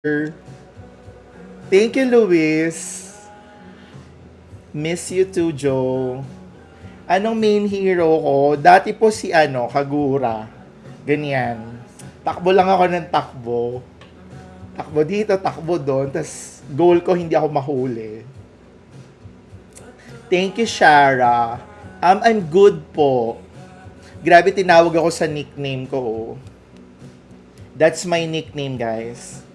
Thank you, Luis. Miss you too, Joe. Anong main hero ko? Dati po si Kagura. Ganyan. Takbo lang ako ng takbo. Takbo dito, takbo doon. Tapos goal ko hindi ako mahuli. Thank you, Shara. I'm good po. Grabe, tinawag ako sa nickname ko. Oh. That's my nickname, guys.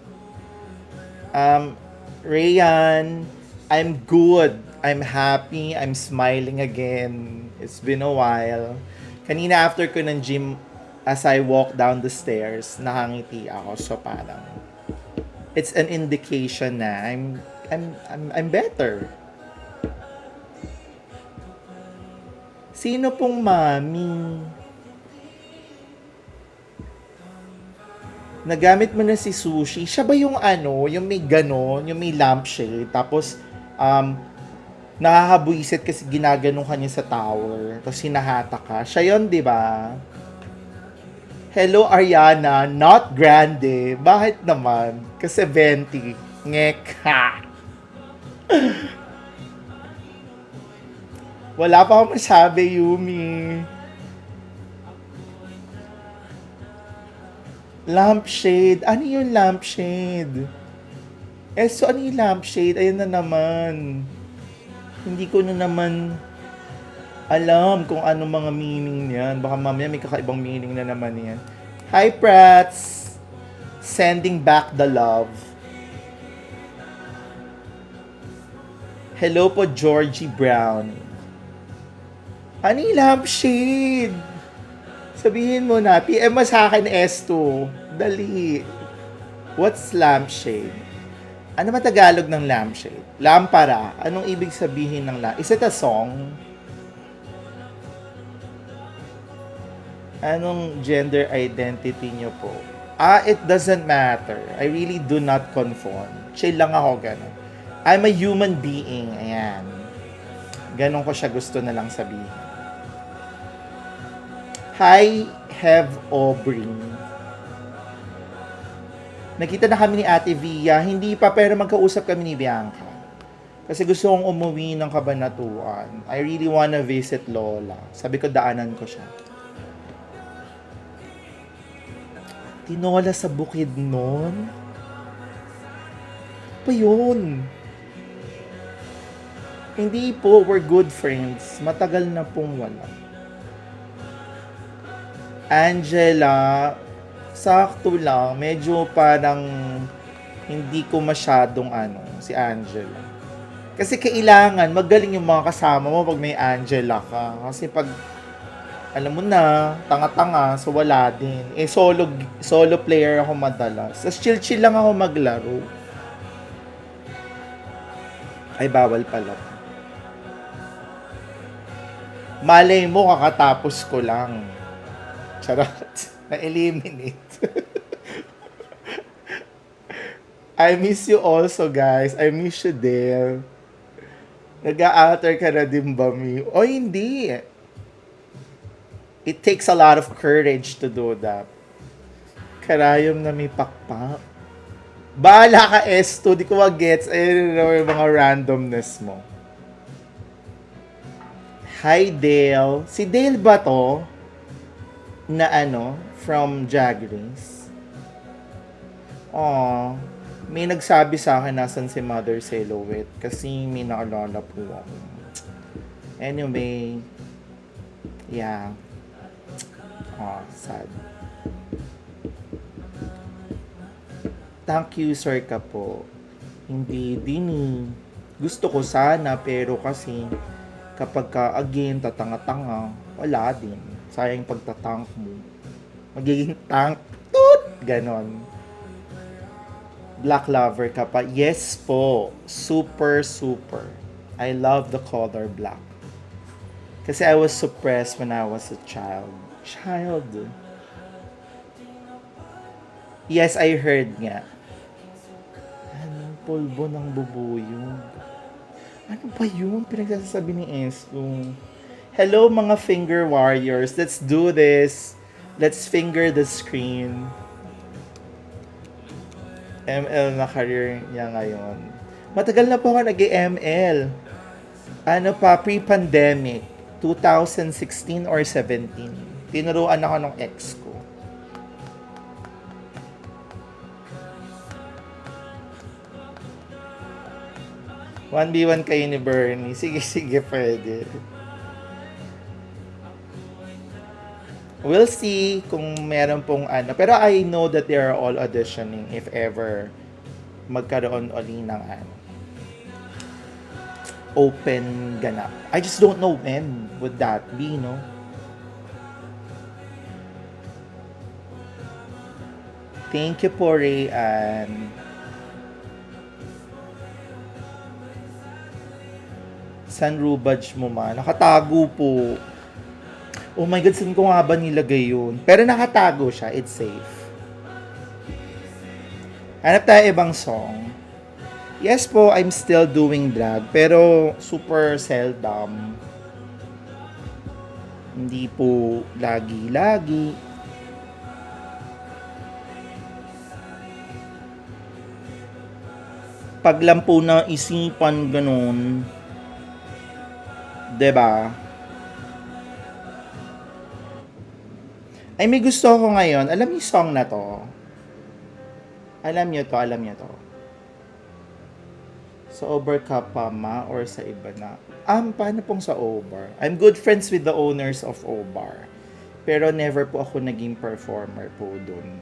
Rayan, I'm good. I'm happy. I'm smiling again. It's been a while. Kanina after ko ng gym, as I walk down the stairs, nakangiti ako. So parang, it's an indication na I'm better. Sino pong mami? Nagamit mo na si Sushi. Siya ba yung yung may ganon, yung may lampshade, tapos nakakabuisit kasi ginaganong kanya sa tower, tapos hinahata ka. Siya yun, di ba? Hello, Ariana. Not Grande. Bakit naman? Kasi 20. Ngek. Ha! Wala pa akong masabi, Yumi. Lampshade. Ano yung lampshade? So ano yung lampshade? Ayun na naman. Hindi ko na naman alam kung ano mga meaning niyan. Baka mamaya may kakaibang meaning na naman yan. Hi, Prats! Sending back the love. Hello po, Georgie Brown. Ano yung lampshade? Sabihin mo na. PM mo sa akin, S2. Dali. What's lampshade? Ano ba Tagalog ng lampshade? Lampara. Anong ibig sabihin ng lampshade? Is it a song? Anong gender identity nyo po? It doesn't matter. I really do not conform. Chill lang ako, ganun. I'm a human being. Ayan. Ganon ko siya gusto na lang sabihin. Hi, Have Aubrey. Nakita na kami ni Ate Via. Hindi pa, pero magkausap kami ni Bianca. Kasi gusto kong umuwi ng Cabanatuan. I really wanna visit Lola. Sabi ko, daanan ko siya. Tinola sa Bukidnon? Pa yun? Hindi po, we're good friends. Matagal na pong wala. Angela, sakto lang. Medyo parang hindi ko masyadong si Angela. Kasi kailangan magaling yung mga kasama mo pag may Angela ka. Kasi pag alam mo na, tanga-tanga, so wala din. Solo player ako madalas. Tapos chill-chill lang ako maglaro. Ay, bawal pala. Malay mo, kakatapos ko lang. Charot. Na-eliminate. I miss you also, guys. I miss you, Dale. Nag-a-alter ka na din ba, Mi? O, hindi. It takes a lot of courage to do that. Karayom na may pakpak. Bahala ka, S2. Di ko mag-gets. Ayun yung mga randomness mo. Hi, Dale. Si Dale ba to? Na from Jaggerings. May nagsabi sa akin nasan si Mother Silhouette kasi may naalala po ako. Anyway, yeah. Sad. Thank you, sir ka po. Hindi din gusto ko sana pero kasi kapag again tatanga-tanga, wala din. Sayang pagtatank mo. Magiging tank. Toot! Ganon. Black lover ka pa. Yes po. Super, super. I love the color black. Kasi I was suppressed when I was a child. Yes, I heard nga. Anong polvo ng bubuyog? Ano ba yun? Pinagsasabi ni Esko. Hello mga finger warriors. Let's do this. Let's finger the screen. ML na career niya ngayon. Matagal na po ako nag-ML. Ano pa, pre-pandemic. 2016 or 17. Tinuruan ako ng ex ko. One v one kayo ni Bernie. Sige, sige, pwede. We'll see kung meron pong ano. Pero I know that they are all auditioning if ever magkaroon uli ng ano, open ganap. I just don't know when would that be, no? Thank you po, Rayan. San Rubaj mo ma? Nakatago po. Oh my God, saan ko nga ba nilagay yun? Pero nakatago siya, it's safe. Hanap tayo ibang song. Yes po, I'm still doing vlog, pero super seldom. Hindi po lagi-lagi. Pag lang po na isipan ganun, 'di ba? Ay, may gusto ako ngayon. Alam niyo yung song na to? Alam niyo to. Sa Uber ka pa, ma? Or sa iba na? Paano pong sa Uber? I'm good friends with the owners of Uber. Pero never po ako naging performer po dun.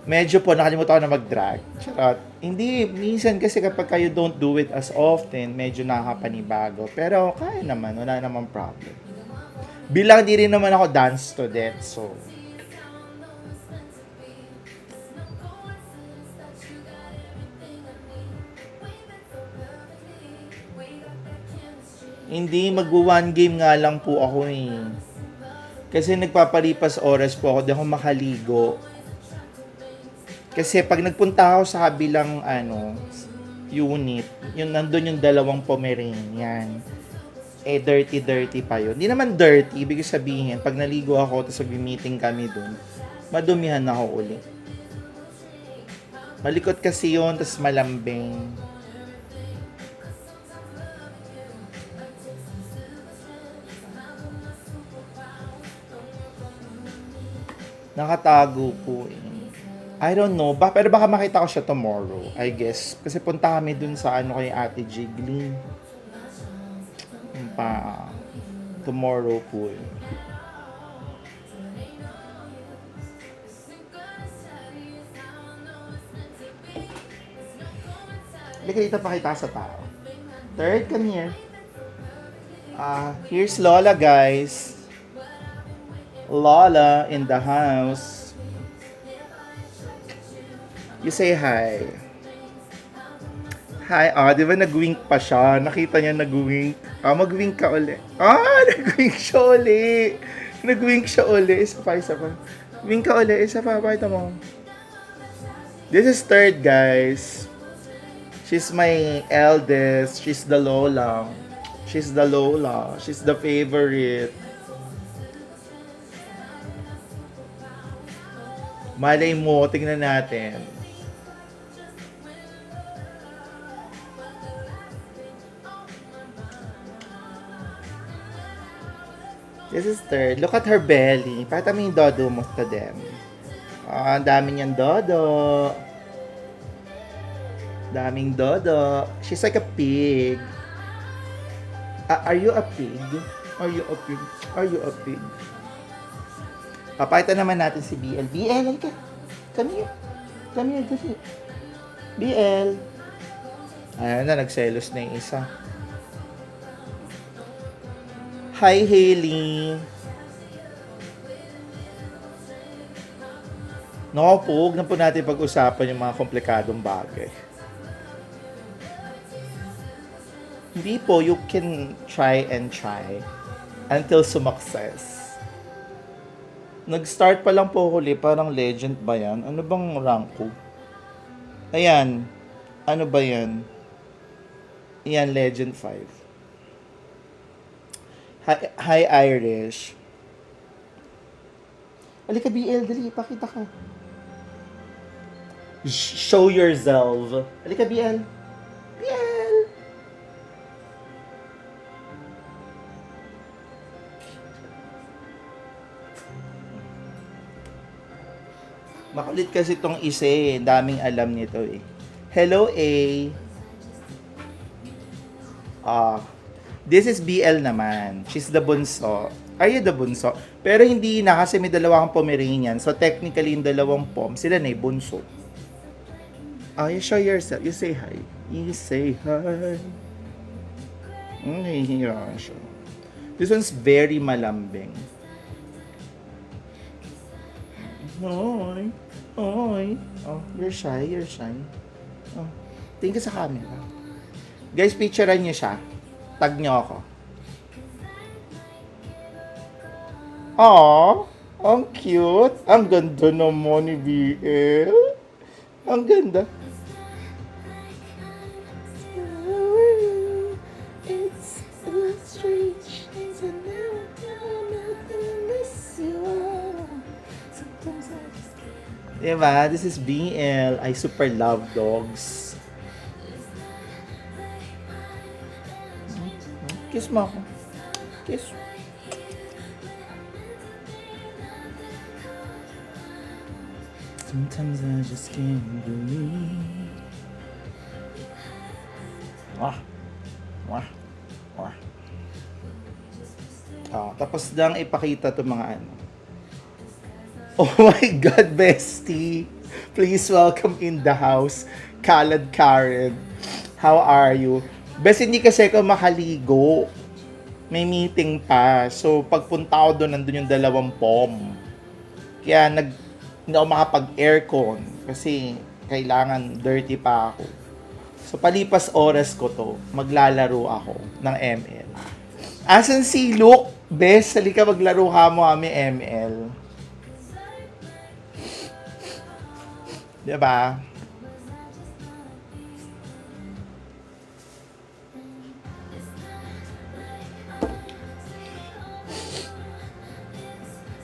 Medyo po nakalimutan ko na mag-drag. Charot. Hindi, minsan kasi kapag kayo don't do it as often, medyo nakakapanibago. Pero kaya naman, wala namang problem. Bilang di rin naman ako dance student, so hindi, mag-one game nga lang po ako eh. Kasi nagpapalipas oras po ako, di ako makaligo. Kasi pag nagpunta ako sa kabilang unit, yung nandun yung dalawang Pomeranian. Eh, dirty pa yun. Hindi naman dirty, ibig sabihin, pag naligo ako, tapos mag-meeting kami dun, madumihan ako ulit. Malikot kasi yun, tapos malambing. Nakatago po eh. I don't know, pero baka makita ko siya tomorrow, I guess. Kasi punta kami dun sa kay Ate Jiggly. Tomorrow po eh. Halika dito, pakita sa tao. Third, come here. Here's Lola, guys. Lola in the house. You say hi. Hi, di ba nag-wink pa siya? Nakita niya nag-wink. Mag-wink ka uli. Nag-wink siya uli. Nag-wink siya uli. Isa pa. Wink ka uli. Isa pa, pakita mo. This is third, guys. She's my eldest. She's the Lola. She's the favorite. Malay mo, tingnan natin. This is third. Look at her belly. Pakita mo yung dodo mo to them. Ang dami niyang dodo. Daming dodo. She's like a pig. Are you a pig? Are you a pig? Papakita naman natin si BL. BL, ka. Come here. BL. Ayan na, nagselos na yung isa. Hi, Hailey. No, huwag na po natin pag-usapan yung mga komplikadong bagay. Hindi po, you can try until sumakses. Nag-start pa lang po huli, parang legend ba yan? Ano bang rank ko? Ayan. Ano ba yan? Ayan, legend 5. Hi, Irish. Halika, BL, dali, ipakita ka. Show yourself. Halika, BL. BL! Makulit kasi itong isa eh. Daming alam nito eh. Hello, A. This is BL naman. She's the bunso. Are you the bunso? Pero hindi na kasi may dalawang Pomeranian. So technically yung dalawang pom, sila na yung bunso. You show yourself. You say hi. You say hi. Nahihiya siya. This one's very malambing. Hi. Hi. Oh, you're shy. You're shy. Oh, tingin ka sa camera. Guys, picturean niyo siya. Tag niyo ako. Aww, ang cute. Ang ganda naman ni BL. Ang ganda. Diba? This is BL. I super love dogs. Kiss mo ako. Kiss. Sometimes I just can't believe. Wah. Wah. Wah. Tapos lang ipakita to mga ano. Oh my God, bestie. Please welcome in the house, Khaled Karen. How are you? Bes, hindi kasi ako makaligo. May meeting pa. So, pagpunta ko doon, nandun yung dalawang pom. Kaya hindi ako makapag-aircon kasi kailangan dirty pa ako. So, palipas oras ko to, maglalaro ako ng ML. Asan si Luke? Bes, halika maglaro ka mo kami ML. Diba?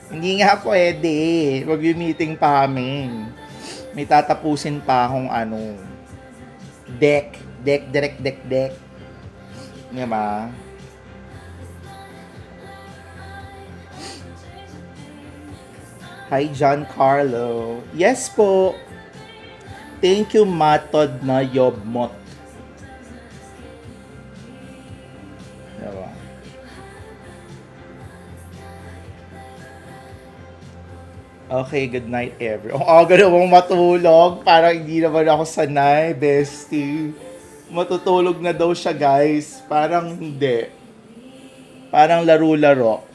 Hindi nga pwede. Mag-meeting pa kami. May tatapusin pa akong ano. Deck. Diba? Hi, John Carlo. Yes po. Thank you, Matod na Yobmot. Diba? Okay, good night, everyone. Aga namang matulog. Parang hindi naman ako sanay, bestie. Matutulog na daw siya, guys. Parang hindi. Parang laro-laro.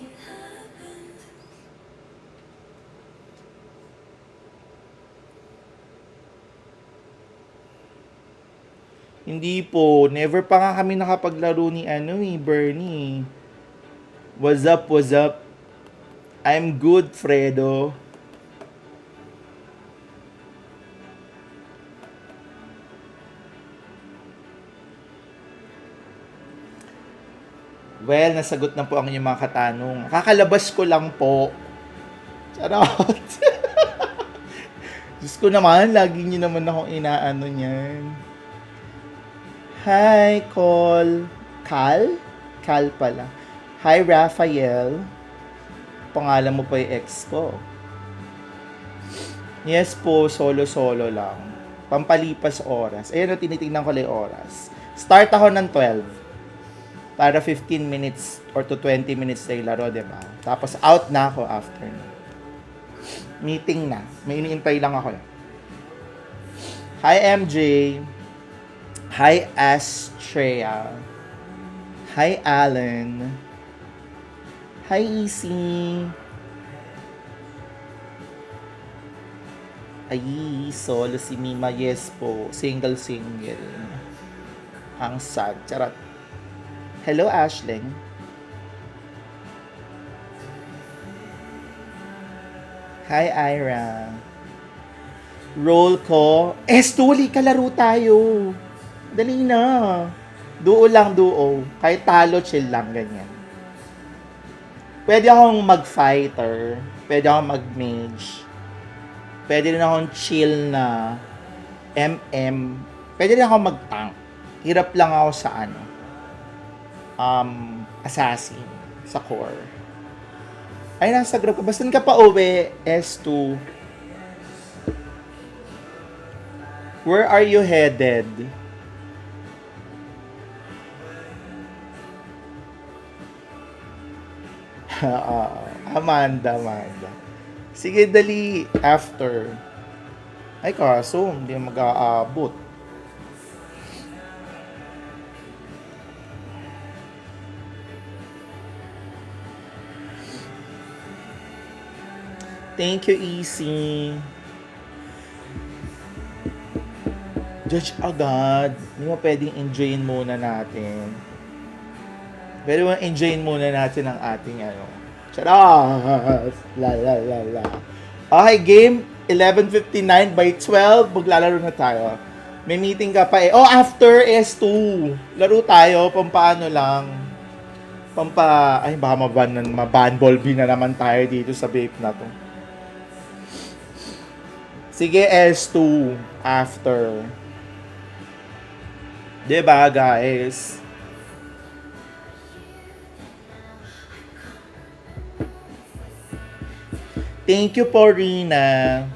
Hindi po. Never pa nga kami nakapaglaro ni Bernie. What's up? I'm good, Fredo. Well, nasagot na po ang inyong mga katanong. Kakalabas ko lang po. Charot. Diyos ko naman, lagi niyo naman akong inaano niyan. Hi, Cal pala. Hi, Raphael. Pangalan mo pa yung ex ko. Yes po, solo lang. Pampalipas oras. Ayan o, tinitingnan ko lang oras. Start ako ng 12. Para 15 minutes or to 20 minutes na yung laro, diba? Tapos out na ako after na. Meeting na. May iniintay lang ako. Hi, MJ. Hi, Astrea. Hi, Alan. Hi, Easy. Ay, solo si Mima. Yes po. Single. Ang sad. Charot. Hello, Ashling. Hi, Ira. Roll ko. Tuli, kalaro tayo. Dali na. Duo lang. Kahit talo, chill lang, ganyan. Pwede akong mag-fighter. Pwede akong mag-mage. Pwede rin akong chill na MM. Pwede rin akong mag-tank. Hirap lang ako sa assassin. Sa core. Ay, nasa group ka. Basta ka pa uwi, S2. Where are you headed? Amanda. Sige, dali. After. Ay, kaso, hindi mag-aabot. Thank you, Easy. Judge agad. Hindi mo pwedeng enjoyin muna natin. Pwede mo enjoyin muna natin ang ating Charas! La. Okay, game 11:59 by 12. Maglalaro na tayo. May meeting ka pa eh. Oh, after S2. Laro tayo. Pampaano lang. Ay, baka maban ball na naman tayo dito sa vape na to. Sige, S2. After. Diba, guys? Thank you po, Rina.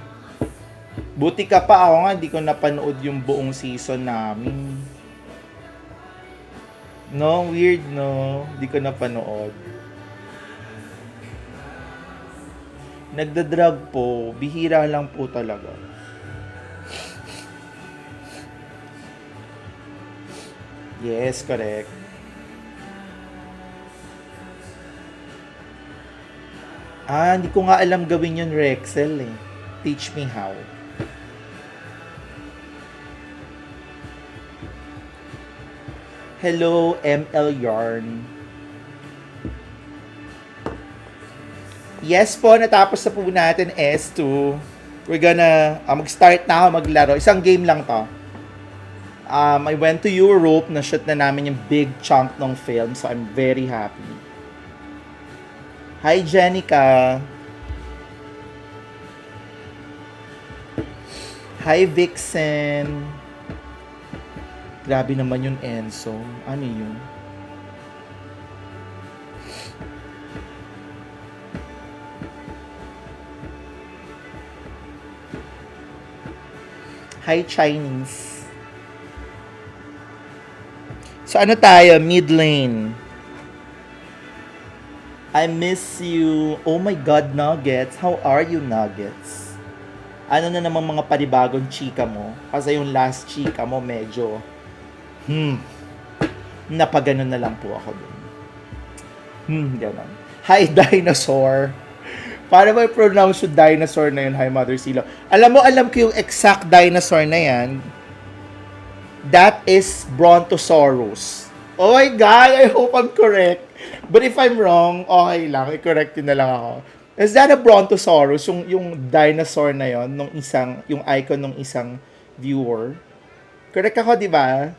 Buti ka pa, ako nga, di ko napanood yung buong season namin. No? Weird, no? Di ko napanood. Nagdadrag po. Bihira lang po talaga. Yes, correct. Hindi ko nga alam gawin yun, Rexel eh. Teach me how. Hello, ML Yarn. Yes po, natapos na po natin S2. We're gonna mag-start na ako maglaro. Isang game lang to. I went to Europe, na-shoot na namin yung big chunk ng film, so I'm very happy. Hi, Jenica. Hi, Vixen. Grabe naman yung Enzo. Ano yun? Hi, Chinese. So, ano tayo? Mid lane. I miss you. Oh my God, Nuggets. How are you, Nuggets? Ano na namang mga panibagong chika mo? Kasi yung last chika mo medyo napaganon na lang po ako dun. Ganon. Hi, Dinosaur. Paano ba i-pronounce yung dinosaur na yun? Hi, Mother Silo. Alam ko yung exact dinosaur na yan. That is Brontosaurus. Oh my God, I hope I'm correct. But if I'm wrong, okay lang. I-correct yun na lang ako. Is that a Brontosaurus? Yung dinosaur na yon, yung icon ng isang viewer. Correct ako, di ba?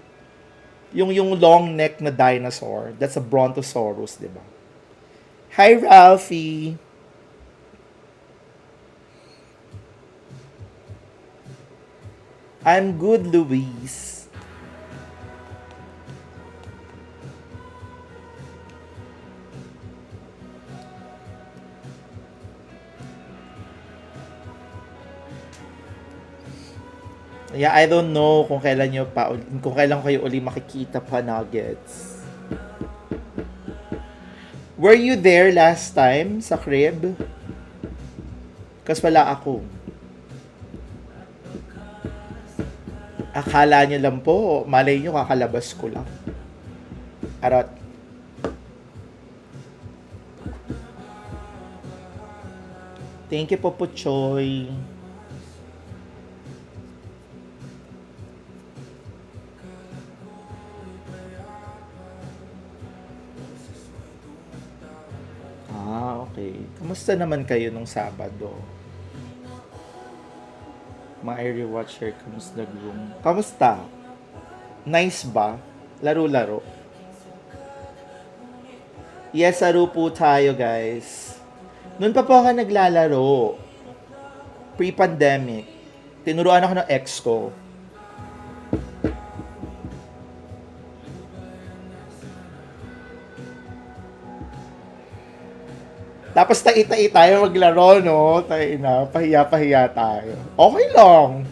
Yung long neck na dinosaur. That's a Brontosaurus, di ba? Hi, Ralphie. I'm good, Luis. Yeah, I don't know kung kailan kayo uli makikita pa, Nuggets. Were you there last time sa crib? Kasi wala ako. Akala nyo lang po, malay nyo kakalabas ko lang. Arot. Thank you po, Puchoy. Okay. Kamusta naman kayo nung Sabado? Mga Airy Watcher, kamusta nag-room? Kamusta? Nice ba? Laro-laro. Yes, laro po tayo, guys. Noon pa po ako naglalaro. Pre-pandemic. Tinuruan ako ng ex ko. Tapos tai-tai tayo maglaro, no? Tayo na, pahiya-pahiya tayo. Okay lang.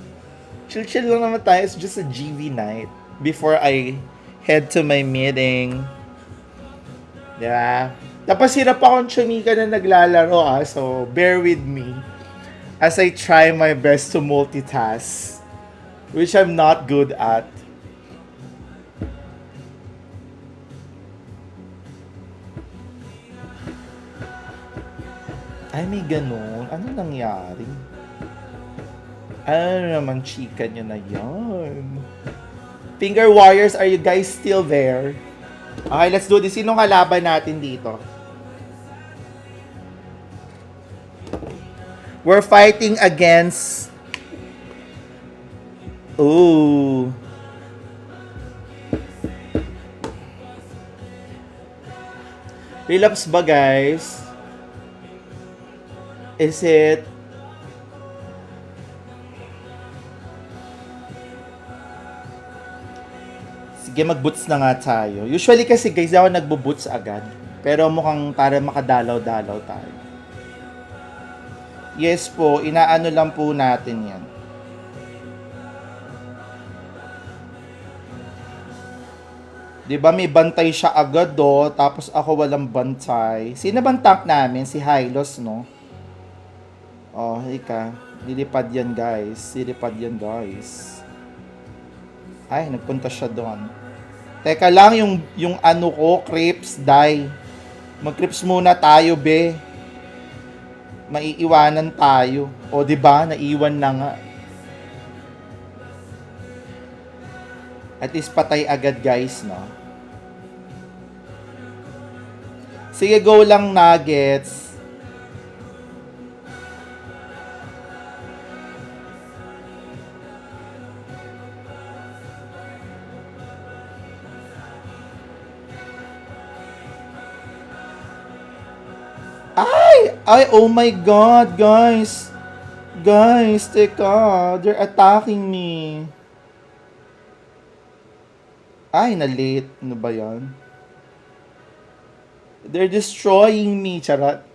Chill-chill lang naman tayo. It's just a GV night before I head to my meeting. Diba? Tapos hirap akong chumika na naglalaro, so bear with me as I try my best to multitask, which I'm not good at. Ay, may ganun. Ano nangyari? Ano naman chika nyo na yan? Finger Warriors, are you guys still there? Okay, let's do this. Sinong kalaban natin dito? We're fighting against... Ooh. Relapse ba, guys? Is it... Sige, mag-boots na nga tayo. Usually kasi guys, ako nagbo-boots agad. Pero mukhang para makadalaw-dalaw tayo. Yes po, inaano lang po natin yan. Diba may bantay siya agad do, tapos ako walang bantay. Sino bang tank namin? Si Hylos, no? Oh, ika. Lilipad yan, guys. Lilipad yan, guys. Ay, nagpunta siya doon. Teka lang, yung ano ko, Crips, die. Mag-Crips muna tayo, be. Maiiwanan tayo. O, diba? Naiwan na nga. At least patay agad, guys, no? Sige, go lang, Nuggets. Ay, oh my God, guys. Guys, teka. They're attacking me. Ay, na-late. Ano ba yan? They're destroying me. Charot.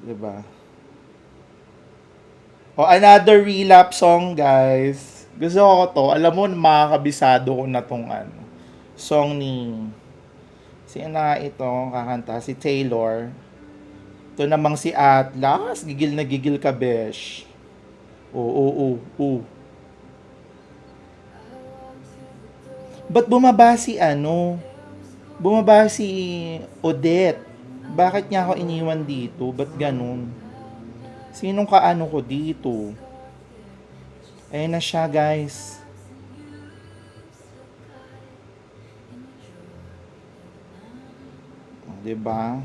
Diba? Oh, another relapse song, guys. Gusto ko to. Alam mo, makakabisado ko na tong ano. Song ni... Sino na ito kakanta? Si Taylor. Ito namang si Atlas. Gigil na gigil ka, besh. Oo. Ba't bumaba si ano? Bumaba si Odette. Bakit niya ako iniwan dito? Ba't ganun? Sinong kaano ko dito? Ayun na siya, guys. Diba?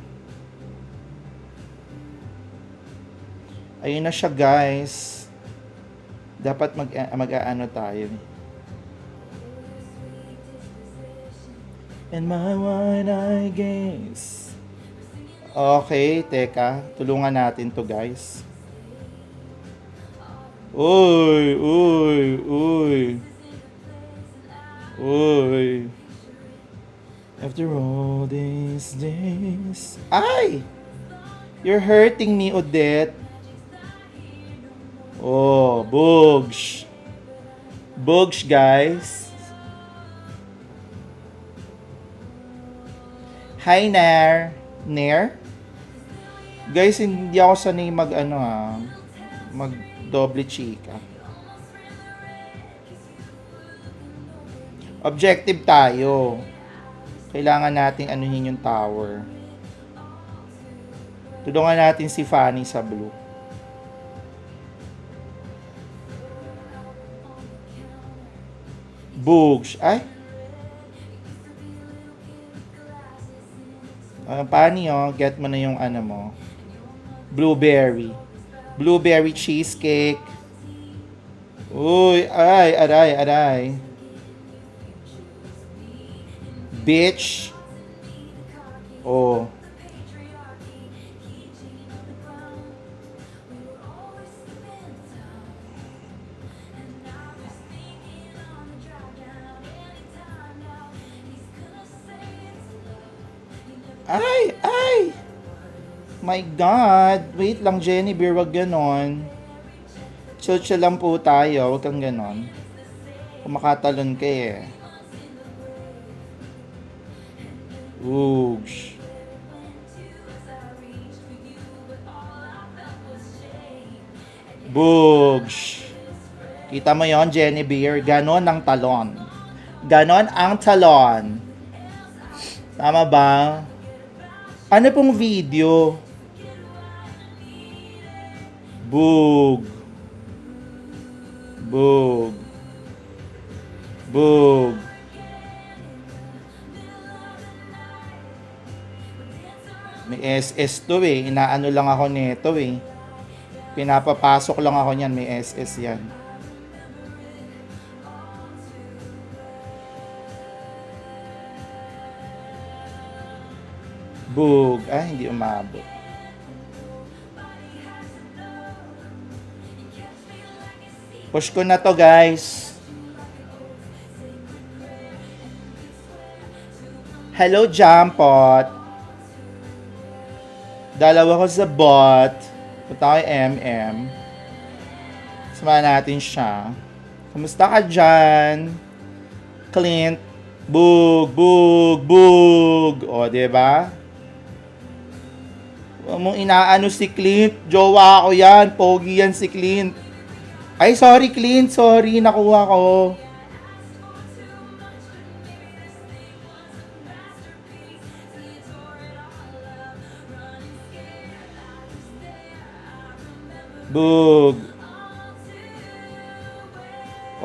Ayun na siya, guys. Dapat mag-aano tayo. And my one eye gaze. Okay, teka. Tulungan natin to, guys. Uy. After all these days... Ay! You're hurting me, Odette. Oh, Bugs. Bugs, guys. Hi, Nair. Nair? Guys, hindi ako sanay mag doble chika. Objective tayo. Kailangan nating anuhin yung tower. Tulungan natin si Fanny sa blue. Bugs. Ay. Fanny, get mo na yung ano mo. Blueberry. Blueberry cheesecake. Uy, aray. Bitch. Oh. Ay! Ay! My God! Wait lang, Jenny Beer, wag ganon. Chill lang po tayo, wag kang ganon. Kumakatalon ka eh. Oogs. Boogs. Kita mo yon, Jenny Beer? Ganon ang talon. Ganon ang talon. Tama ba? Ano pong video? Boog. Boog. Boog. May SS to eh. Inaano lang ako nito eh. Pinapapasok lang ako niyan. May SS yan. Boog. Ah, hindi umabot. Push ko na to, guys. Hello, Jampot. Dalawa ko sa bot. Punta kay MM. Samahan natin siya. Kumusta ka dyan? Clint. Boog, boog, boog. O, diba? Huwag mong inaano si Clint. Jowa ko yan. Pogi yan si Clint. Ay, sorry Clint. Sorry, nakuha ko. Boog.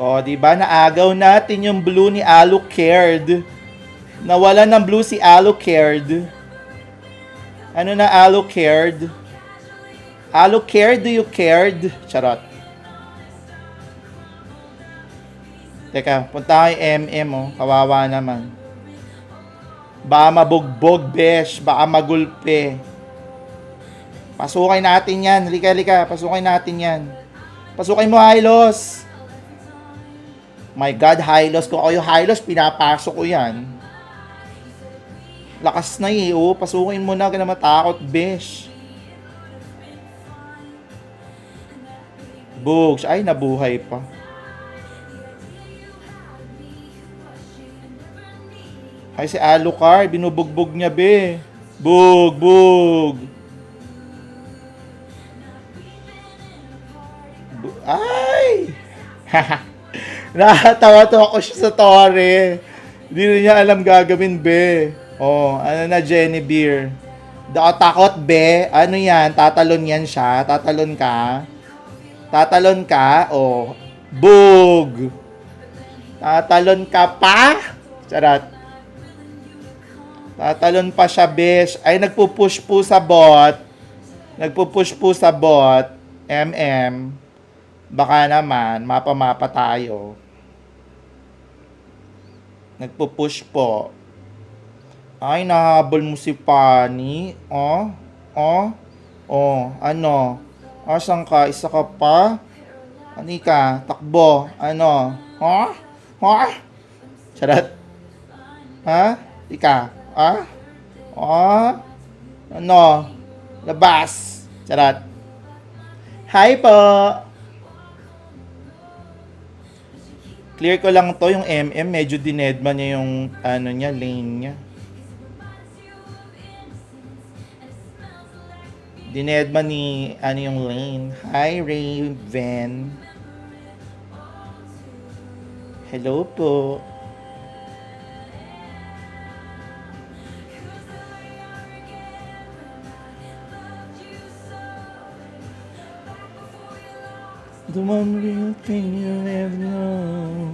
O, diba? Naagaw natin yung blue ni Alucard. Nawala ng blue si Alucard. Ano na Alucard? Alucard, do you cared? Charot. Teka, punta kay MM, oh. Kawawa naman. Baka mabugbog, besh. Baka magulpe. Pasukin natin yan. Lika. Pasukin natin yan. Pasukin mo, Hylos. My God, Hylos. Kung ako yung Hylos, pinapasok ko yan. Lakas na eh, oh. Pasukin mo na. Huwag na matakot, besh. Bugs. Ay, nabuhay pa. Ay, si Alucard, binubugbog niya, be. Bug. Ay! Nakatawa to ako siya sa tore. Hindi na niya alam gagawin, be. Oh, ano na, Jenny Beer. Dako takot, be. Ano yan? Tatalon yan siya. Tatalon ka. Oh. Bug. Tatalon ka pa? Charot. Tatalon pa siya, besh. Ay, nagpupush po sa bot. MM. Baka naman, mapa tayo. Nagpupush po. Ay, nahabol mo si Pani. Ano? Asan ka? Isa ka pa? Ani ka? Takbo. Ano? Charot. Ha? Ika? Ano? Labas. Charot. Hi po. Clear ko lang to, yung MM, medyo dinedma niya yung lane niya. Dinedma ni yung lane. Hi Raven. Hello po. The one real thing you ever know.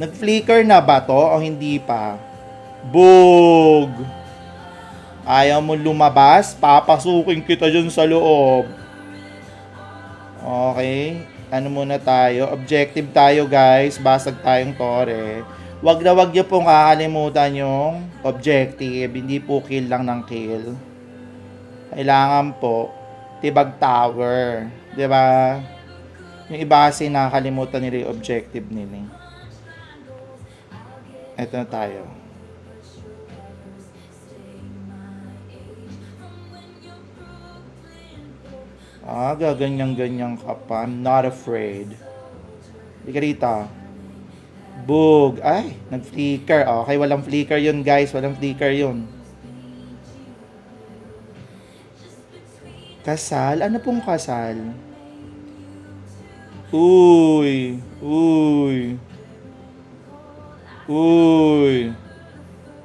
Nag-flicker na ba to o hindi pa? Bug! Ayaw mo lumabas? Papasukin kita dyan sa loob. Okay. Ano muna tayo? Objective tayo, guys. Basag tayong tore. Wag niyo pong kakalimutan yung objective. Hindi po kill lang ng kill. Kailangan po tibag tower, 'di ba? Yung iba kasi nakakalimutan nila yung objective nila. Eto na tayo. Gaganyan-ganyan ka pa. I'm not afraid. Hindi ka rito. Boog. Ay, nag-flicker. Okay, walang flicker yun, guys. Walang flicker yun. Kasal? Ano pong kasal? Uy. Uy. Uy.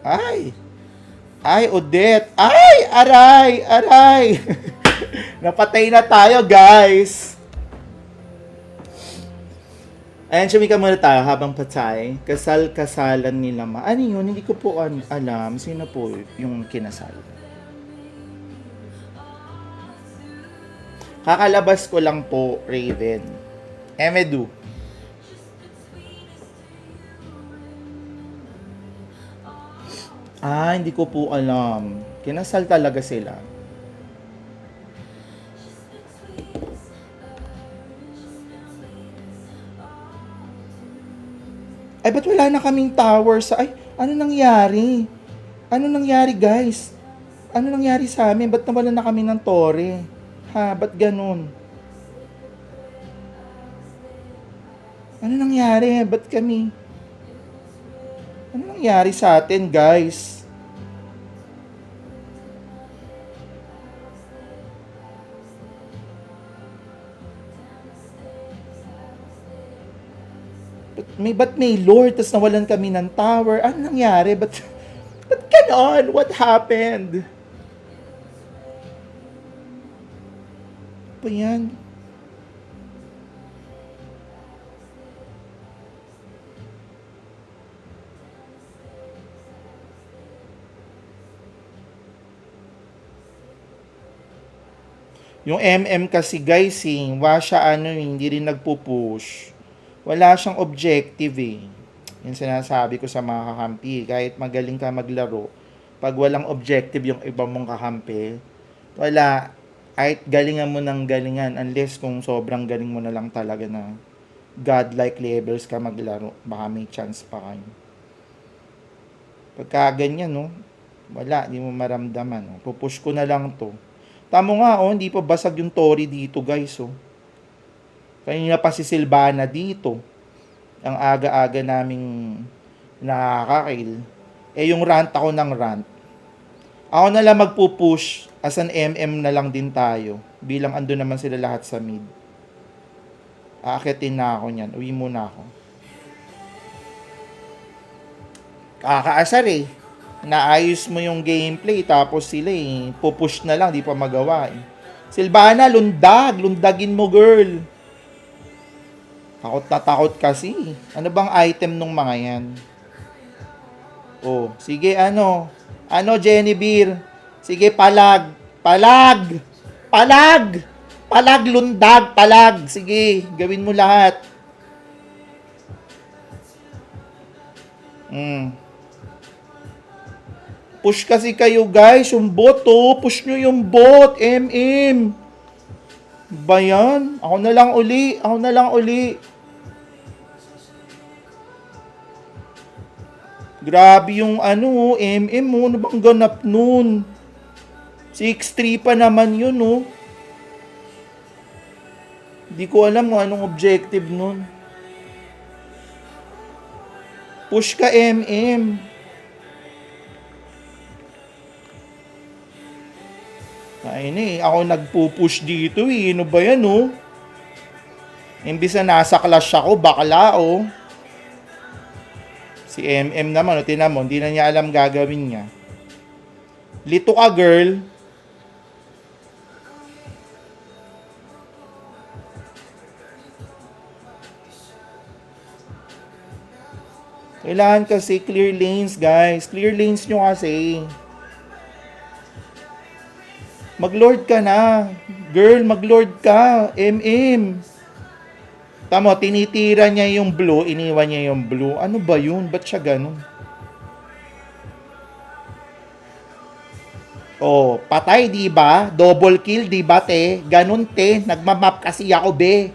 Ay. Ay, Odette. Ay, aray. Aray. Napatay na tayo, guys. Ayan, sumika muna tayo habang patay. Kasal-kasalan nila Ano yun? Hindi ko po alam. Sino po yung kinasal? Kakalabas ko lang po, Raven. Emedu. Hindi ko po alam. Kinasal talaga sila. Ay, ba't wala na kaming tower sa... Ay, ano nangyari? Ano nangyari, guys? Ano nangyari sa amin? Ba't nawala na kami ng tore? Ha? Ba't ganun? Ano nangyari? Ba't kami... Ano nangyari sa atin, guys? Ba't may Lord, tas nawalan kami ng tower? Ano nangyari? Ba't ganon? What happened? Pa yan? Yung MM kasi, guys, hindi rin nagpo-push. Wala siyang objective eh. Yung sinasabi ko sa mga kakampi, kahit magaling ka maglaro, pag walang objective yung iba mong kakampi, wala, kahit galingan mo ng galingan, unless kung sobrang galing mo na lang talaga na godlike levels ka maglaro, baka may chance pa kayo. Pagka ganyan, no, wala, di mo maramdaman. No? Pupush ko na lang to. Tamo nga, hindi pa basag yung Tori dito, guys, Kanina pa si Silvana dito. Ang aga-aga naming nakakakill. Yung rant ako ng rant. Ako na lang magpupush as an MM na lang din tayo. Bilang ando naman sila lahat sa mid. Aakitin na ako niyan. Uwi muna ako. Kakaasar Naayos mo yung gameplay tapos sila pupush na lang, di pa magawa Silvana, lundag! Lundagin mo, girl! Takot na takot kasi. Ano bang item nung mga yan? Sige, ano, Jenny Beer? Sige, palag! Palag! Palag! Palag, lundag! Palag! Sige, gawin mo lahat. Push kasi kayo, guys. Yung bot, Push nyo yung bot. MM. Ba yan? Ako na lang uli. Grabe yung MM mo. Ano bang ganap nun? 6-3 pa naman yun, Hindi ko alam kung anong objective nun. Push ka, MM. Ako nagpupush dito Ano ba yan, Imbis na nasa clash ako, bakla, Si MM naman, tinan mo, hindi na niya alam gagawin niya. Lito ka, girl. Kailangan kasi clear lanes, guys. Clear lanes nyo kasi. Mag-lord ka na. Girl, mag-lord ka. MM. Tamo, tinitira niya yung blue, iniwan niya yung blue. Ano ba yun? Ba't siya ganun? Patay, di ba? Double kill, di ba, te? Ganun, te. Nagmamap kasi ako, be.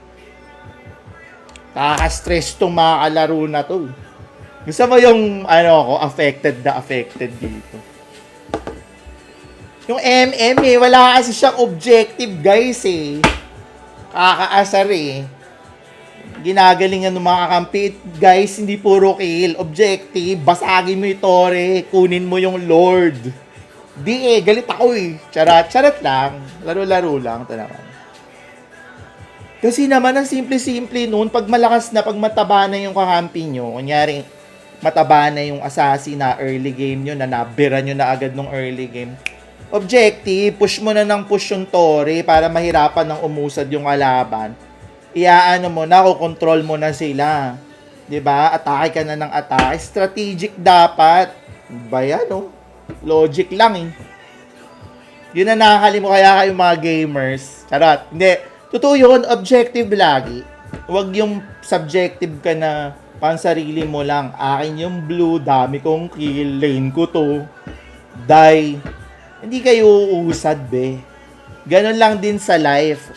Kaka-stress tong mga kalaro na to. Gusto mo yung, ano ako, affected dito. Yung MM eh, wala kasi siyang objective, guys eh. Kakaasar eh. Ginagalingan ng mga kampi. Guys, hindi puro kill. Objective, basagin mo yung tore, kunin mo yung Lord. Di eh, galit ako eh. Charat lang. Laro-laro lang. Ito naman. Kasi naman, ang simple-simple noon, pag malakas na, pag mataba na yung kakampi nyo, kunyari, mataba na yung assassin na early game nyo, na nabira nyo na agad nung early game. Objective, push mo na ng push yung tore para mahirapan ng umusad yung kalaban. Iaano mo na, kukontrol mo na sila. 'Di ba? Atake ka na ng atake. Strategic dapat. Ba yan, no? Logic lang eh. Yun na nakakalimutan kaya kayong mga gamers. Charot. Hindi. Totoo yun, objective lagi. Huwag yung subjective ka na pang sarili mo lang. Akin yung blue, dami kong kill, lane ko to. Die. Hindi kayo uusad, be. Ganon lang din sa life.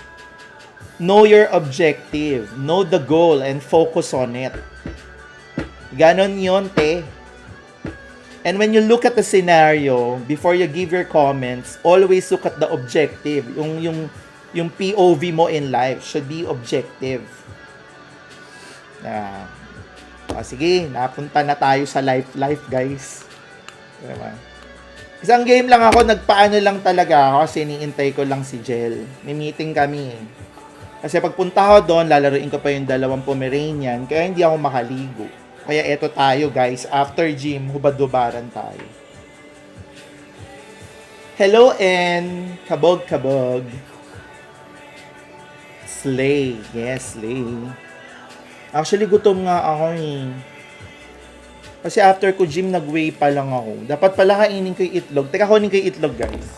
Know your objective. Know the goal and focus on it. Ganon yun, te. And when you look at the scenario, before you give your comments, always look at the objective. Yung POV mo in life should be objective. Sige, napunta na tayo sa life guys. Diba? Isang game lang ako, nagpaano lang talaga ako kasi niintay ko lang si Jel. May meeting kami. Kasi pagpunta ko doon, lalaruin ko pa yung 2 Pomeranian, kaya hindi ako makaligo. Kaya eto tayo guys, after gym, hubad-hubaran tayo. Hello and kabog. Slay. Yes, slay. Actually, gutom nga ako eh. Kasi after ko gym, nag-whey pa lang ako. Dapat pala kainin ko yung itlog. Teka, kunin ko yung itlog, guys.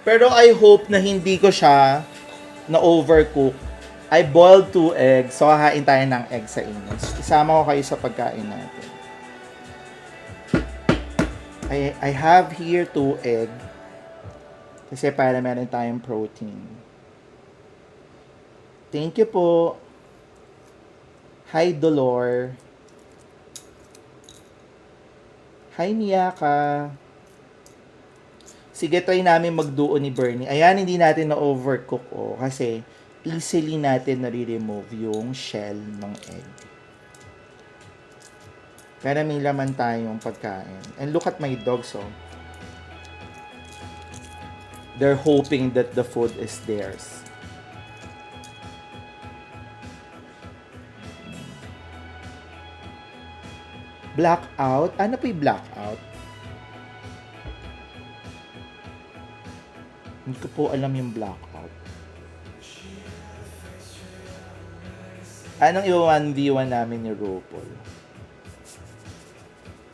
Pero I hope na hindi ko siya na-overcook. I boiled 2 eggs. So, hahain tayo ng egg sa inyo. Isama ko kayo sa pagkain natin. I have here 2 egg. Kasi para meron tayong protein. Thank you po. Hi, Dolor. Hi, Miyaka. Sige, try namin magduo ni Bernie. Ayan, hindi natin na-overcook kasi easily natin na-remove yung shell ng egg. Pero may laman tayong pagkain. And look at my dogs, They're hoping that the food is theirs. Blackout? Ano po yung blackout? Hindi ko po alam yung blackout. Anong i-1v1 namin ni RuPaul?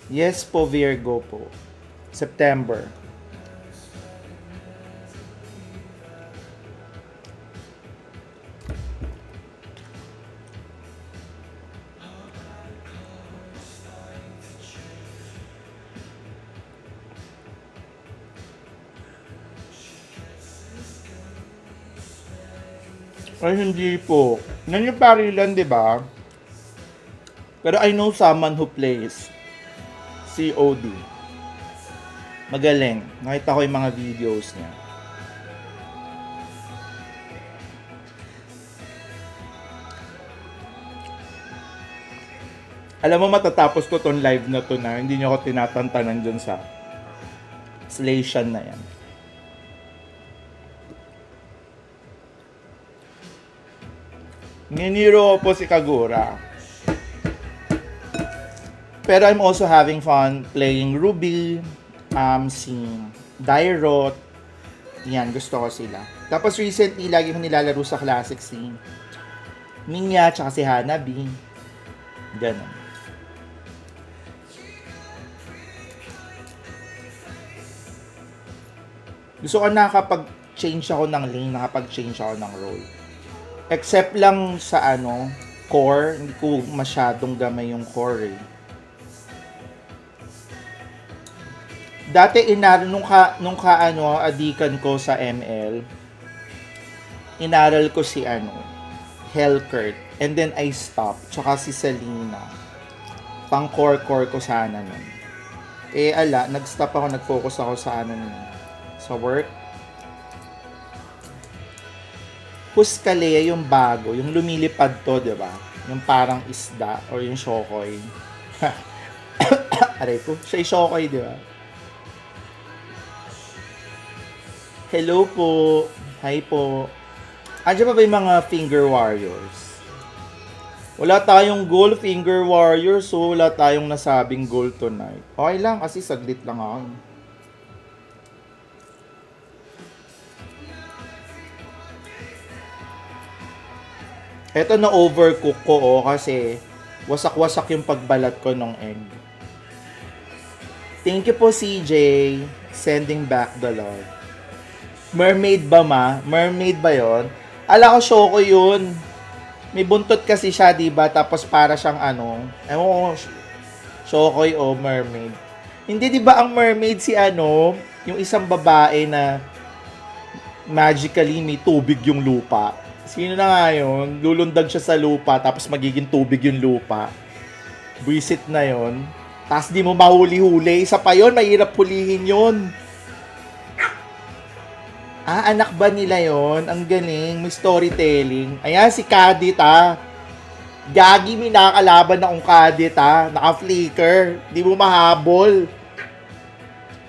Yes po, Virgo po. September. Ay, hindi po. Yan yung parilan, di ba? Pero I know someone who plays COD. Magaling. Nakita ko yung mga videos niya. Alam mo, matatapos ko tong live na to na hindi nyo ako tinatantanan dun sa Slation na yan. Niniro po si Kagura. Pero I'm also having fun playing Ruby, si Dairot. Yan, gusto ko sila. Tapos recently, lagi ko nilalaro sa classic scene. Minya, tsaka si Hanabi. Ganon. Gusto ko nakapag-change ako ng lane, nakapag-change ako ng role. Except lang sa core, hindi ko masyadong gamay yung core eh. Dati nung adikan ko sa ML, inaral ko si Hellkurt. And then I stopped. Tsaka si Selena. Pang core ko sana nun. Nag-stop ako, nag-focus ako sa sa work. Huskalea yung bago, yung lumilipad to, di ba? Yung parang isda or yung shokoy. Aray ko, siya yung shokoy, di ba? Hello po. Hi po. Andiyan pa ba yung mga finger warriors? Wala tayong goal, finger warriors, so wala tayong nasabing goal tonight. Okay lang, kasi saglit lang ako. Eto na overcook ko kasi wasak-wasak yung pagbalat ko ng egg. Thank you po CJ, sending back the love. Mermaid ba Mermaid ba yon? Ala ko Shoko yun. May buntot kasi siya, diba? Tapos para siyang Shokoy o mermaid. Hindi diba ang mermaid si yung isang babae na magically may tubig yung lupa. Sino na nga yun? Lulundag siya sa lupa tapos magiging tubig yung lupa. Buisit na yun. Tapos di mo mahuli-huli. Isa pa yun, mahirap hulihin yun. Anak ba nila yon? Ang galing, may storytelling. Ayan, si Kadit Gagi, may nakakalaban na kung Kadit Naka-flicker. Di mo mahabol.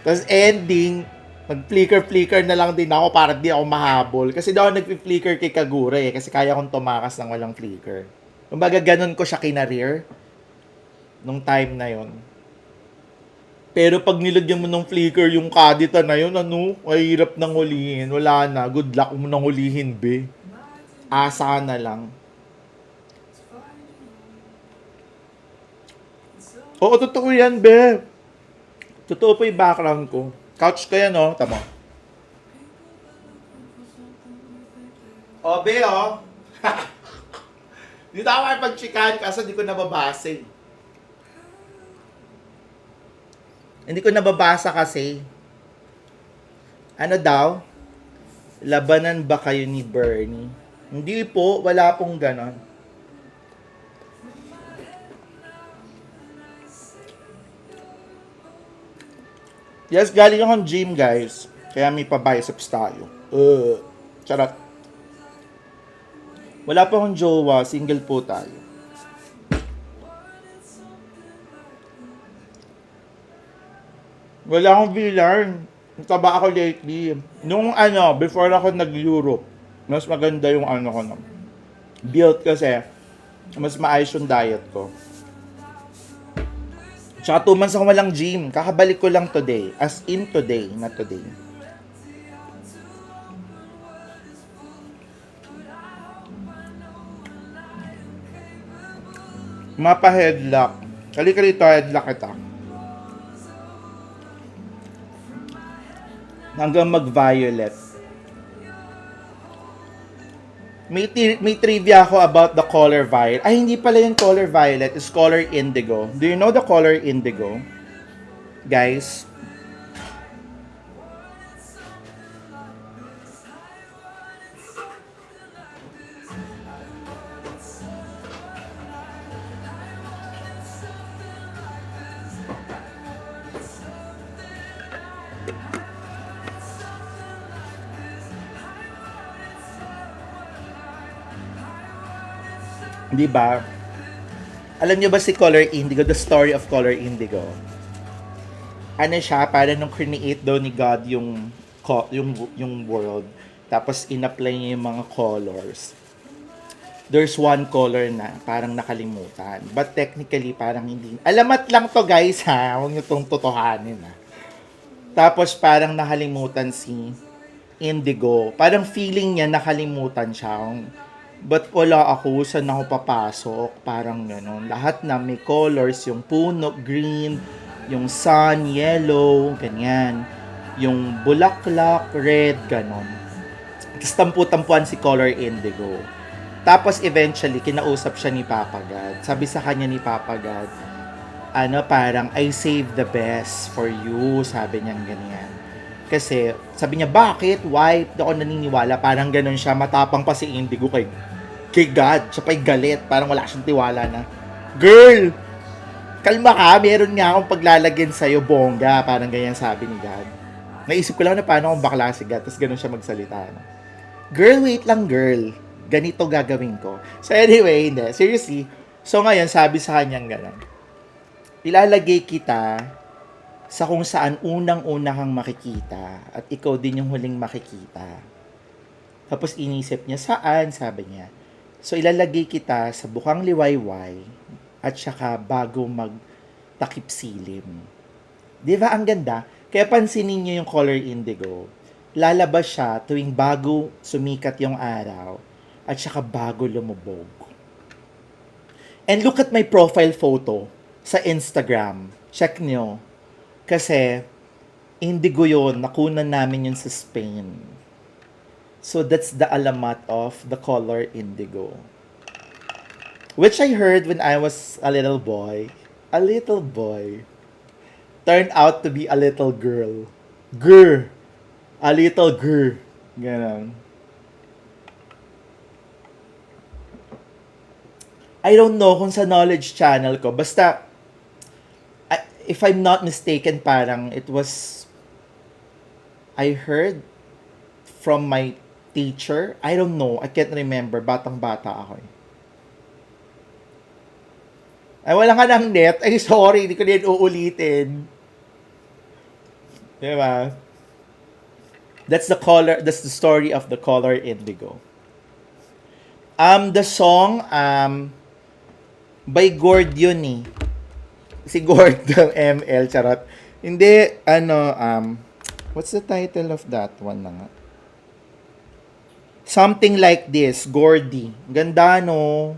Tapos ending, nag-flicker na lang din ako para di ako mahabol. Kasi daw nag-flicker kay Kagura kasi kaya kong tumakas ng walang flicker. Kumbaga ganun ko siya kinareer nung time na yon. Pero pag nilagyan mo ng flicker yung kadita na yun, ay hirap nang hulihin. Wala na. Good luck mo nang hulihin, be. Asa na lang. Oo, totoo yan, be. Totoo po yung background ko. Couch ko yan, Tama. Be, Dito ako ay pag-chikan kasi di ko nababasa. Hindi ko nababasa kasi. Ano daw? Labanan ba kayo ni Bernie? Hindi po, wala pong ganon. Yes, galing akong gym, guys. Kaya may pa-biceps tayo. Charot. Wala pa akong jowa, single po tayo. Wala akong bilan. Taba ako lately. Nung before ako nag-Europe, mas maganda yung ko na. Built kasi, mas maayos yung diet ko. Tsaka 2 months ako walang gym. Kakabalik ko lang today. As in today, not today. Mapa-headlock. Halika rito, headlock kita. Hanggang mag-violet. May trivia ako about the color violet. Ay, hindi pala yung color violet. It's color indigo. Do you know the color indigo? Guys? Di ba? Alam niyo ba si Color Indigo, the story of Color Indigo? Ano siya, para nung create daw ni God yung world, tapos in-apply niya yung mga colors. There's one color na parang nakalimutan. But technically, parang hindi. Alamat lang to, guys, ha? Huwag niyo itong totohanin, ha? Tapos parang nakalimutan si Indigo. Parang feeling niya nakalimutan siya. But wala ako, saan ako papasok? Parang gano'n. Lahat na may colors, yung puno, green, yung sun, yellow, ganyan. Yung bulaklak, red, gano'n. Tapos tampu-tampuan si Color Indigo. Tapos eventually, kinausap siya ni Papa God. Sabi sa kanya ni Papa God, parang I save the best for you, sabi niya ganyan. Kasi, sabi niya, bakit? Why? Di ako naniniwala. Parang ganun siya, matapang pa si Indigo kay God. Siya pa'y galit, parang wala siyang tiwala na, girl, kalma ka, meron nga akong paglalagyan sa'yo, bongga. Parang ganyan sabi ni God. Naisip ko lang na paano kung bakla si God, tapos ganun siya magsalita. No? Girl, wait lang, girl. Ganito gagawin ko. So anyway, hindi. Seriously. So ngayon, sabi sa kanyang gano'n, ilalagay kita sa kung saan unang-una kang makikita at ikaw din yung huling makikita. Tapos inisip niya, saan? Sabi niya. So ilalagay kita sa bukang liwayway at saka bago magtakip silim. Di ba ang ganda? Kaya pansinin niyo yung color indigo. Lalabas siya tuwing bago sumikat yung araw at saka bago lumubog. And look at my profile photo sa Instagram. Check nyo. Kasi, indigo yun. Nakunan namin yun sa Spain. So, that's the alamat of the color indigo. Which I heard when I was a little boy. A little boy. Turned out to be a little girl. Girl. A little girl. Ganon. I don't know kung sa knowledge channel ko. Basta, if I'm not mistaken, parang it was, I heard from my teacher. I don't know. I can't remember. Batang-bata ako eh. Ay, wala nga ng net. Ay, sorry. Hindi ko din uulitin. Diba? That's the color, that's the story of the color indigo. The song, by Gord yun eh. Si Gord ng ML, charot. Hindi, what's the title of that one na nga? Something Like This, Gordy. Ganda, no?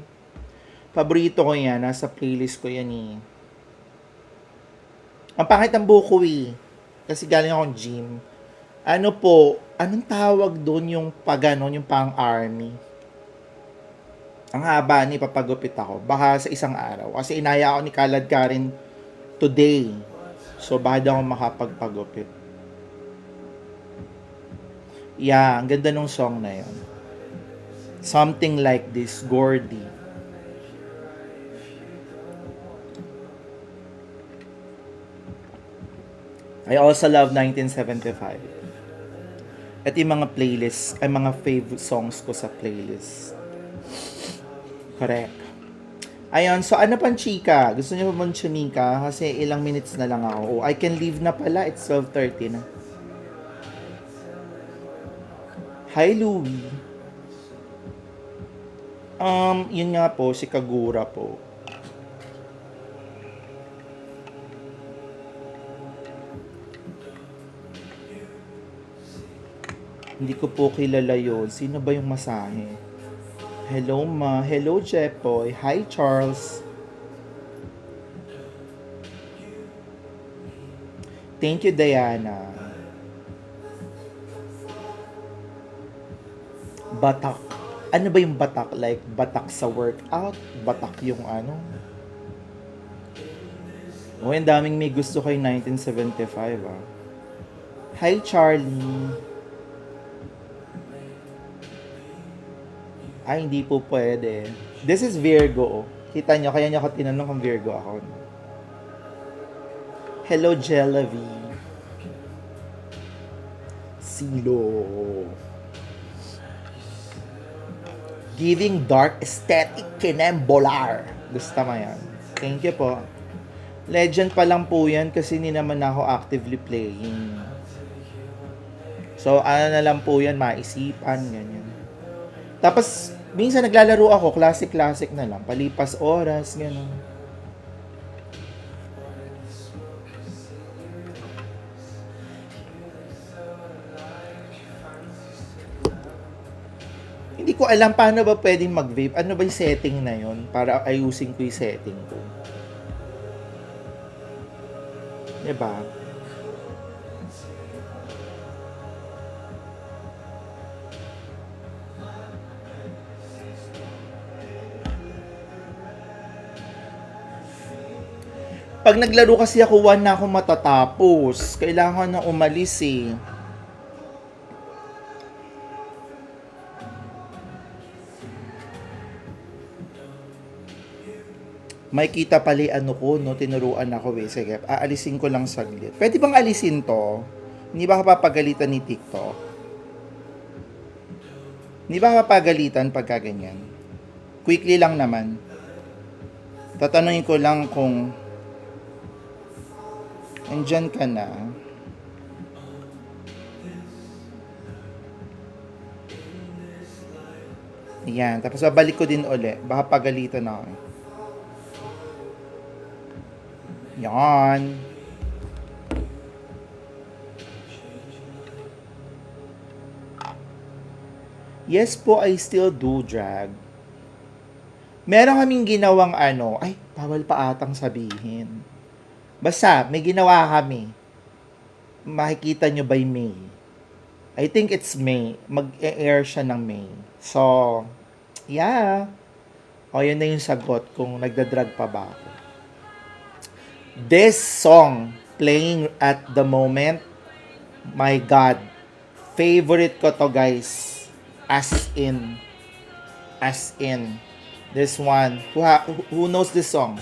Paborito ko yan. Nasa playlist ko yan eh. Ang pangit ng buko eh. Kasi galing akong gym. Ano po, anong tawag doon yung pag-ganon, yung pang-army? Ang haba ni papagupit ako. Baka sa isang araw. Kasi inaya ako ni Kalad Karen today. So, baka daw ako makapagpagupit. Yeah, ang ganda nung song na yun. Something Like This, Gordy. I also love 1975. At yung mga playlists, ay mga favorite songs ko sa playlist. Correct. Ayun, so ano pang chika? Gusto niyo pa mong chumika? Kasi ilang minutes na lang ako. Oh, I can leave na pala. It's 12:30 na. Hi, Louie. Yun nga po, si Kagura po. Hindi ko po kilala yun. Sino ba yung masahe? Hello, Ma. Hello, Jepoy. Hi, Charles. Thank you, Diana. Batak. Ano ba yung batak? Like, batak sa workout? Batak yung ano? Oh, ang daming may gusto kay 1975, ah. Hi, Charlie. Ay, hindi po pwede. This is Virgo. Kita nyo, kaya nyo ako tinanong kung Virgo ako. Hello, Jelavi. Silo. Giving dark aesthetic kinembolar. Gusto mo yan. Thank you po. Legend pa lang po yan kasi hindi naman ako actively playing. So, ano na lang po yan, maisipan, ganyan. Tapos, minsan naglalaro ako, classic na lang. Palipas oras, gano'n. Hindi ko alam paano ba pwedeng mag-vape. Ano ba yung setting na yon para ayusin ko yung setting ko. Diba? Pag naglaro kasi ako, 1 na ako matatapos. Kailangan na umalis eh. May kita pala ano ko, no? Tinuruan ako eh. Sige, aalisin ko lang saglit. Pwede bang alisin to? Hindi ba kapapagalitan ni TikTok? Hindi ba kapapagalitan pagka ganyan? Quickly lang naman. Tatanungin ko lang kung andyan ka na. Yan. Tapos babalik ko din uli. Baka pagalitan ako. Yan. Yes po, I still do drag. Meron kaming ginawang ano, ay, bawal pa atang sabihin. Basta, may ginawa kami. Makikita nyo by May. I think it's May. Mag-air siya ng May. So, yeah. O, yun na yung sagot kung nagdadrag pa ba ako. This song playing at the moment, my God, favorite ko to guys. As in, this one. Who knows this song?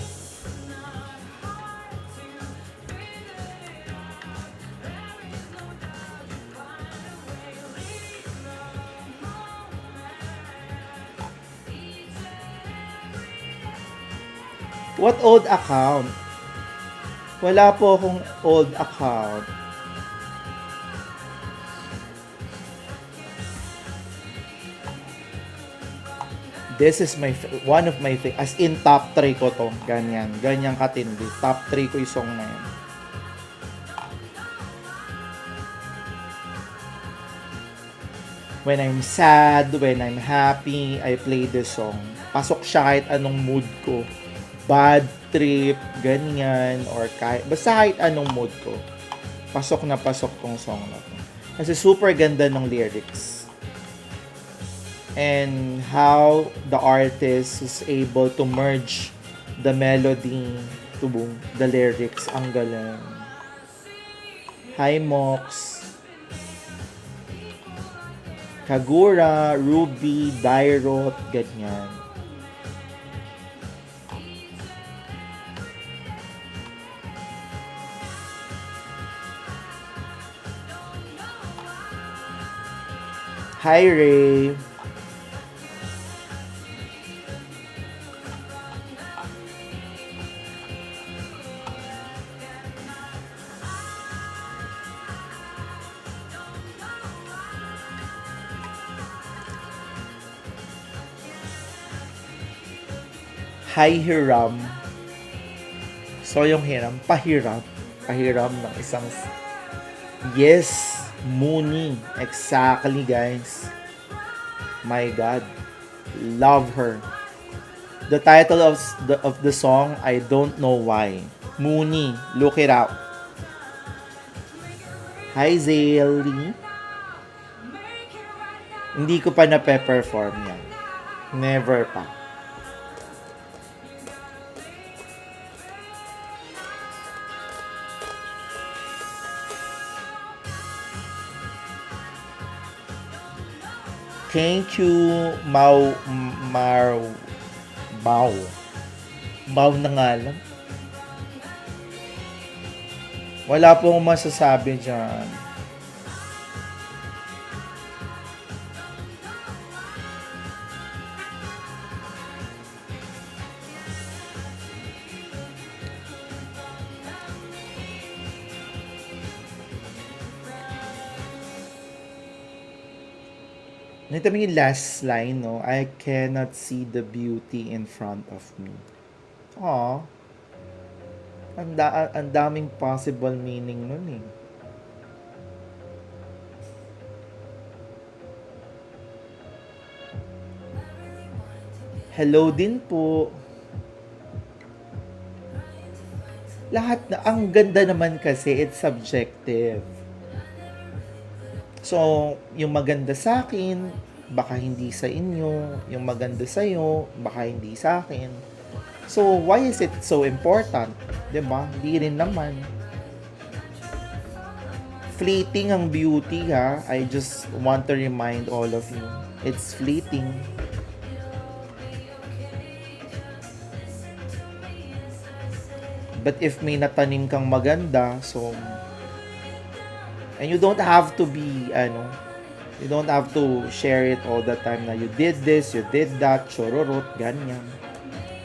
What old account? Wala po akong old account. This is one of my as in top 3 ko to. Ganyan katindi. Top 3 ko yung song na yun. When I'm sad, when I'm happy, I play this song. Pasok siya kahit anong mood ko. Bad trip, ganyan, or basta kahit anong mood ko. Pasok na pasok tong song na to. Kasi super ganda ng lyrics. And how the artist is able to merge the melody to the lyrics. Ang galing. Hi, Mox. Kagura, Ruby, Dairot, ganyan. Hi, Ray. Hi, Hiram. So, yung Hiram, pahiram ng isang... Yes, Mooney. Exactly, guys. My God. Love her. The title of the song, I don't know why. Mooney. Look it out. Hi, Zaylee. Hindi ko pa na-perform yan. Never pa. Thank you, Mau. Mau na nga lang. Wala po akong masasabi dyan. Nakita mo yung last line, no? I cannot see the beauty in front of me. Aww. Ang daming possible meaning nun eh. Hello din po. Lahat na, ang ganda naman kasi, it's subjective. So, yung maganda sa akin, baka hindi sa inyo. Yung maganda sa'yo, baka hindi sa akin. So, why is it so important? 'Di 'Diba? Hindi rin naman. Fleeting ang beauty, ha? I just want to remind all of you. It's fleeting. But if may natanim kang maganda, so... And you don't have to be, you don't have to share it all the time na you did this, you did that, chororot, ganyan.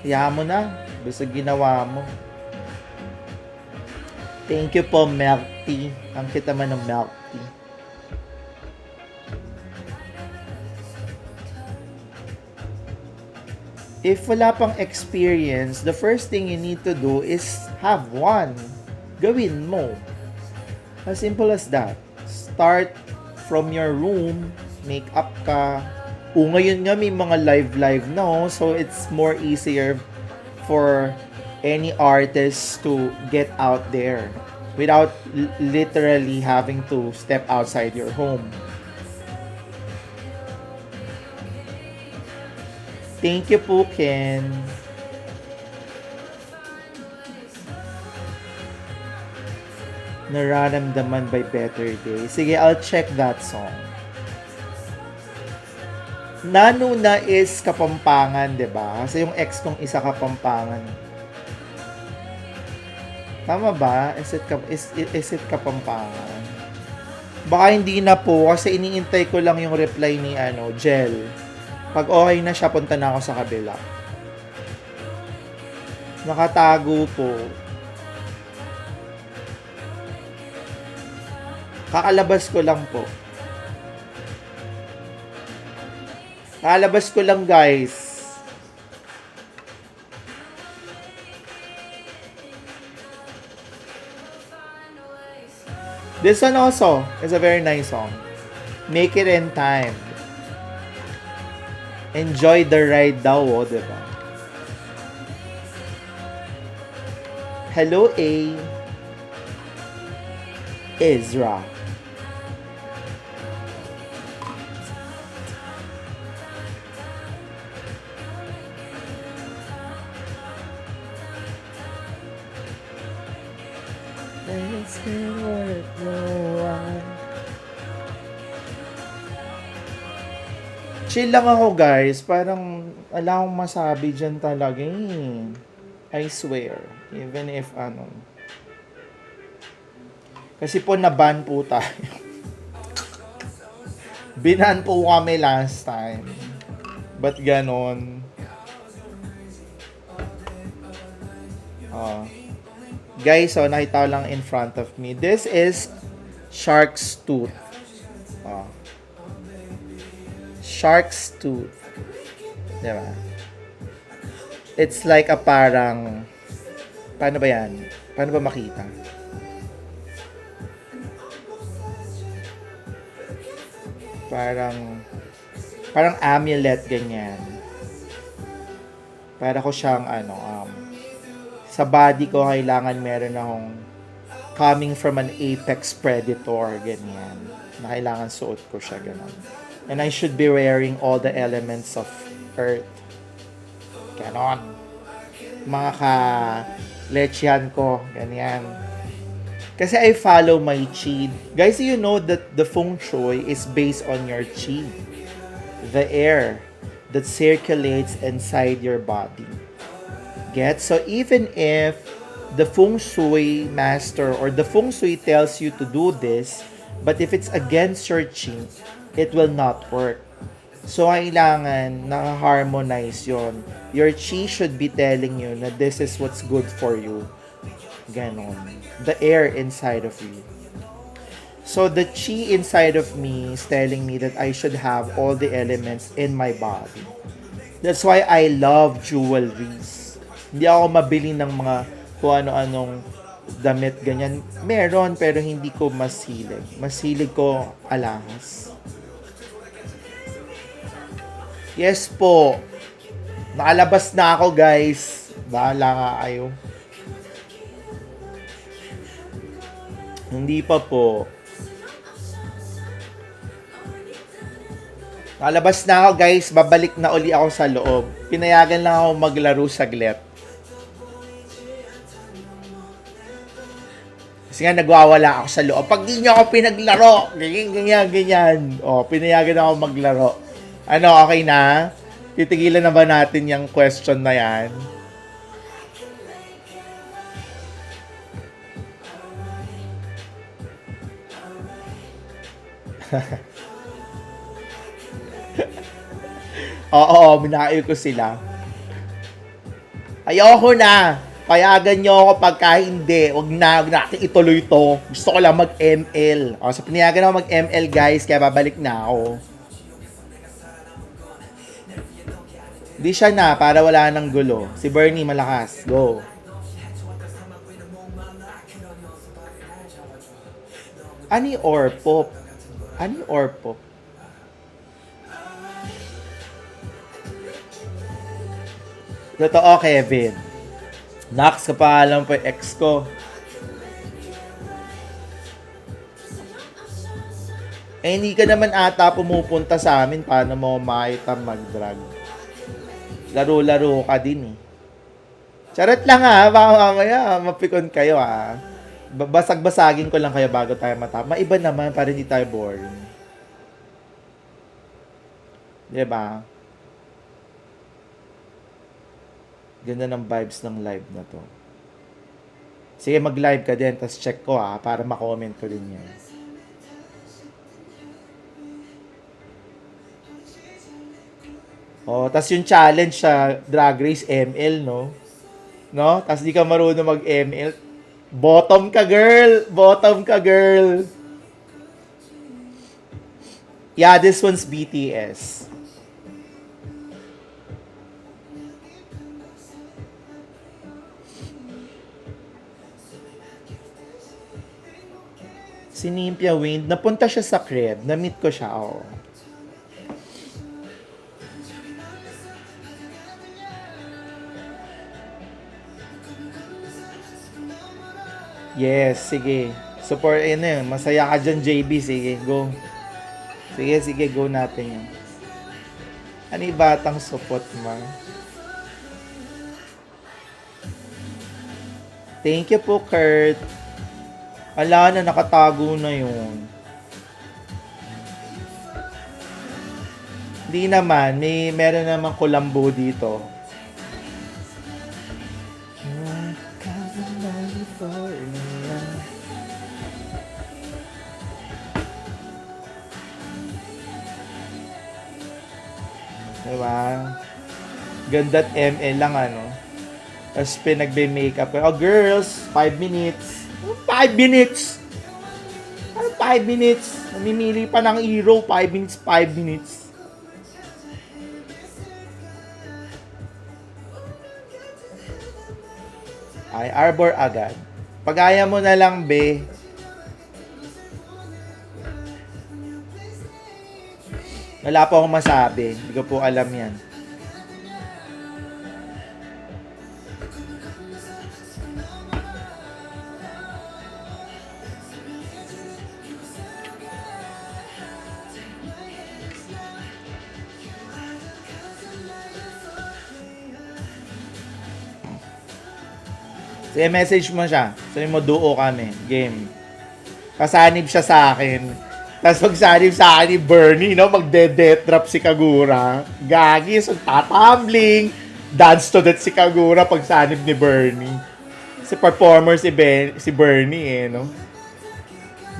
Hayaan mo na. Basta ginawa mo. Thank you po, milk tea. Ang kita man ng milk tea. If wala pang experience, the first thing you need to do is have one. Gawin mo. As simple as that. Start from your room, make up ka. Ngayon nga may mga live na, so it's more easier for any artist to get out there without literally having to step outside your home. Thank you po, Ken. Nararamdaman by Better Day. Sige, I'll check that song. Nanuna is Kapampangan, 'di ba? Kasi yung ex kong isa Kapampangan. Tama ba? Is it Kapampangan? Baka hindi na po kasi iniintay ko lang yung reply ni Jel. Pag okay na siya, punta na ako sa kabila. Nakatago po. Kakalabas ko lang po. Kakalabas ko lang, guys. This one also is a very nice song. Make it in time. Enjoy the ride daw, diba? Hello, A. Ezra. Chill lang ako, guys. Parang wala akong masabi dyan talaga eh. I swear. Even if kasi po naban po tayo. Binan po kami last time. Ba't ganon? Guys, nakita lang in front of me. This is Shark's Tooth. Shark's Tooth. Diba? It's like a parang... Paano ba yan? Paano ba makita? Parang amulet, ganyan. Para ko siyang, sa body ko, kailangan meron akong coming from an apex predator, ganyan. Na kailangan suot ko siya, ganun. And I should be wearing all the elements of earth. Ganon. Mga ka-lechian ko. Ganyan. Kasi I follow my chi. Guys, you know that the feng shui is based on your chi. The air that circulates inside your body. Get? So even if the feng shui master or the feng shui tells you to do this, but if it's against your chi, it will not work. So, kailangan naka-harmonize yon. Your chi should be telling you na this is what's good for you. Ganon. The air inside of you. So, the chi inside of me is telling me that I should have all the elements in my body. That's why I love jewelries. Hindi ako mabili ng mga kung ano-anong damit, ganyan. Meron, pero hindi ko masilig. Masilig ko alahas. Yes po. Nakalabas na ako, guys. Bahala nga kayo. Hindi pa po. Nakalabas na ako, guys. Babalik na uli ako sa loob. Pinayagan lang ako maglaro saglit. Kasi nga nagwawala ako sa loob. Pag di nyo ako pinaglaro, ganyan. O, pinayagan ako maglaro. Ano, okay na? Titigilan na ba natin yung question na yan? Oo, minayo ko sila. Ayoko na. Payagan nyo ako pagka hindi. Huwag na natin ituloy to. Gusto ko lang mag-ML. O, so pinayagan ako mag-ML guys, kaya babalik na ako. Di siya na, para wala nang gulo. Si Bernie malakas. Go. Ani Orpop? Ani Orpop? Totoo, Kevin. Nax, kapahalan po yung ex ko. Eh, hindi ka naman ata pumupunta sa amin. Paano mo makita mag-drag? Laro-laro ka din eh. Charot lang ha. Baka mamaya mapikon kayo ha. Basag-basagin ko lang kayo bago tayo matapos. Maiba naman para hindi tayo boring. Diba? Ganda ng vibes ng live na to. Sige, mag-live ka din. Tapos check ko ha. Para makomment ko din yan. Oh, tas yung challenge sa Drag Race ML, no? No? Tas di ka marunong mag-ML. Bottom ka, girl! Bottom ka, girl! Yeah, this one's BTS. Si Nympia Wind, napunta siya sa crib. Na-meet ko siya, oh. Yes, sige. Support, yun. Masaya ka dyan, JB. Sige, go. Sige, go natin yun. Ano yung batang support mo? Thank you po, Kurt. Ala na, nakatago na yun. Hindi naman, meron naman kulambo dito. Diba? Ganda't ML lang ano. Tapos pinagbe-makeup ko. Oh girls, 5 minutes. 5 minutes? Ano 5 minutes? Namimili pa ng hero, 5 minutes, 5 minutes. Ay, Arbor agad. Pag-aya mo na lang, be. Wala po akong masabi. Hindi ko po alam yan. Sige, message mo siya. Sabi mo, duo kami. Game. Kasanib siya sa akin. Tapos magsanib sa akin ni Bernie, no? Magde-death drop si Kagura. Gagi, so tatumbling. Dance to death si Kagura pag sanib ni Bernie. Si performer si Bernie, eh, no?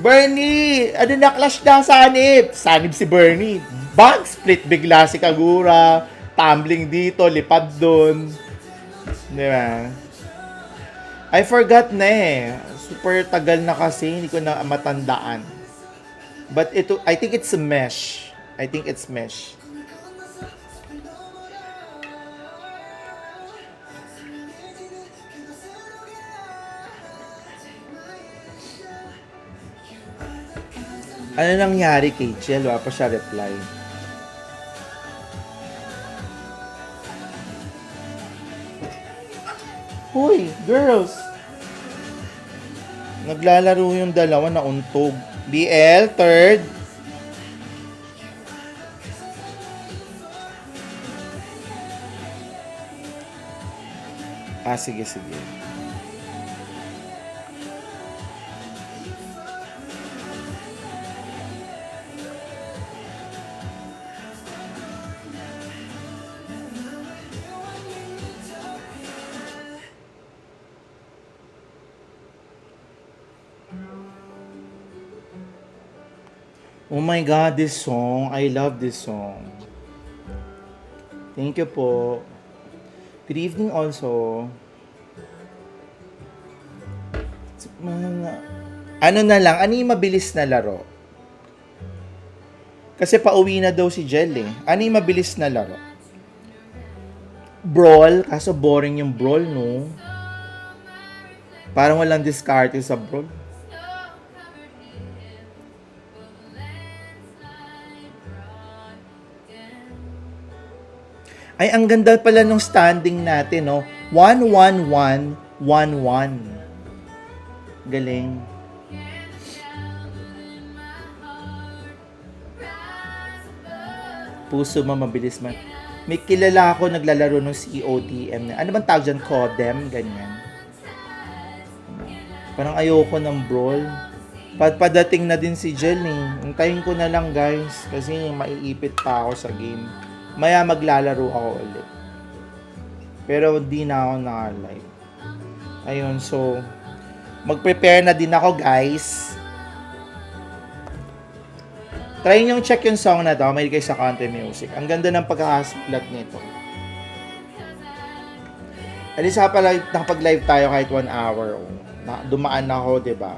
Bernie! Ano na, clash na sanib? Sanib si Bernie. Bag split bigla si Kagura. Tumbling dito, lipad dun. Di ba? I forgot na eh. Super tagal na kasi, hindi ko na matandaan. But I think it's a mesh. I think it's mesh. Ano nangyari kay Jill? Wala pa siya reply. Hoy, girls! Naglalaro yung dalawa na untog. BL, third. Sige. Oh my God, this song. I love this song. Thank you po. Good evening also. Ano na lang, ano yung mabilis na laro? Kasi pauwi na daw si Jel eh. Ano yung mabilis na laro? Brawl, kaso boring yung brawl, no? Parang walang discarte sa brawl. Ay, ang ganda pala nung standing natin, no? 1-1-1-1-1. Galing. Puso mo mabilis man. May kilala ako naglalaro ng CODM na. Ano bang tawag dyan? Codem? Ganyan. Parang ayoko ng brawl. Padating na din si Jel eh. Hintayin ko na lang guys. Kasi maiipit pa ako sa game. Maya maglalaro ako ulit. Pero di na ako naka-live. Ayun, so mag-prepare na din ako guys. Try nyo check yung song na to. May kayo sa country music. Ang ganda ng pagkakasulat nito. At least nakapag-live tayo kahit 1 hour. Dumaan ako, diba?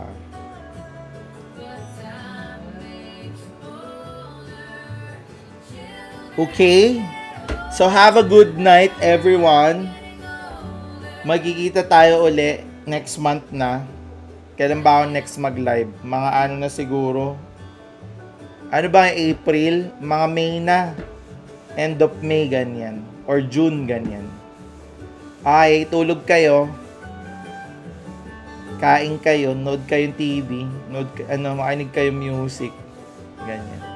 Okay? So, have a good night, everyone. Magkikita tayo uli next month na. Kailan ba ako next mag-live? Mga ano na siguro. Ano ba yung April? Mga May na. End of May, ganyan. Or June, ganyan. Ay, tulog kayo. Kain kayo. Nood kayong TV. Makinig kayong music. Ganyan.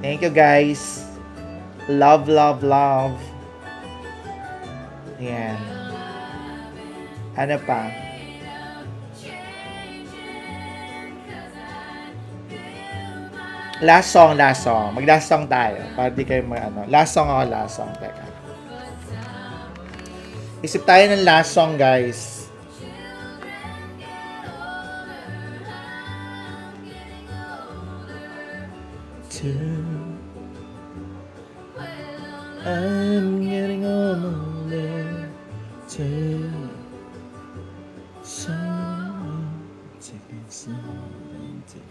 Thank you, guys. Love, love, love. Yan. Ano pa? Last song. Mag-last song tayo. Para di kayo Last song. Teka. Isip tayo ng last song, guys. I'm getting older. Take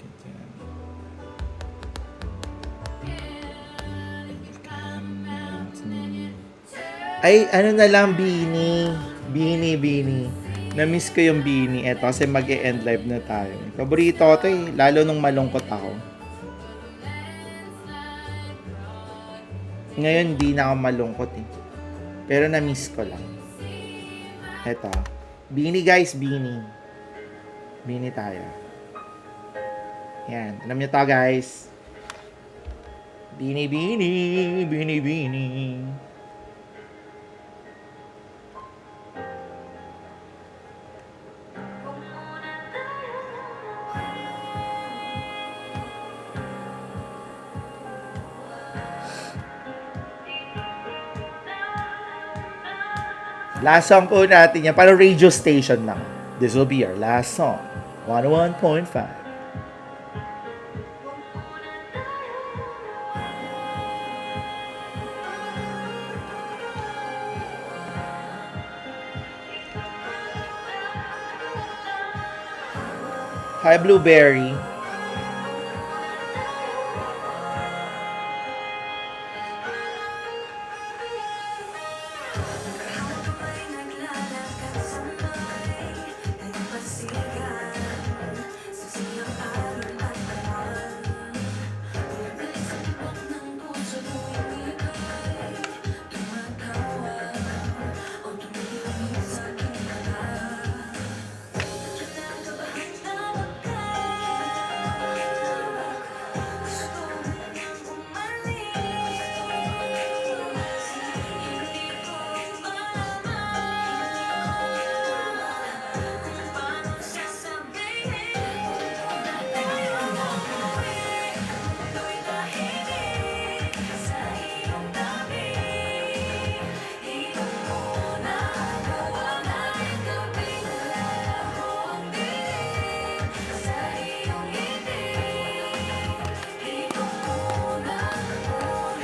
it down. Ay, ano na lang, Bini. Na-miss ko yung Bini. Eto, kasi mag-e-end live na tayo. Paborito ko to eh. Lalo nung malungkot ako. Ngayon, di na ako malungkot eh. Pero na-miss ko lang. Eto. Bini guys, Bini. Bini tayo. Yan. Alam nyo to guys. Bini. Last song po natin yan. Para radio station lang. This will be our last song. 101.5. Hi, Blueberry.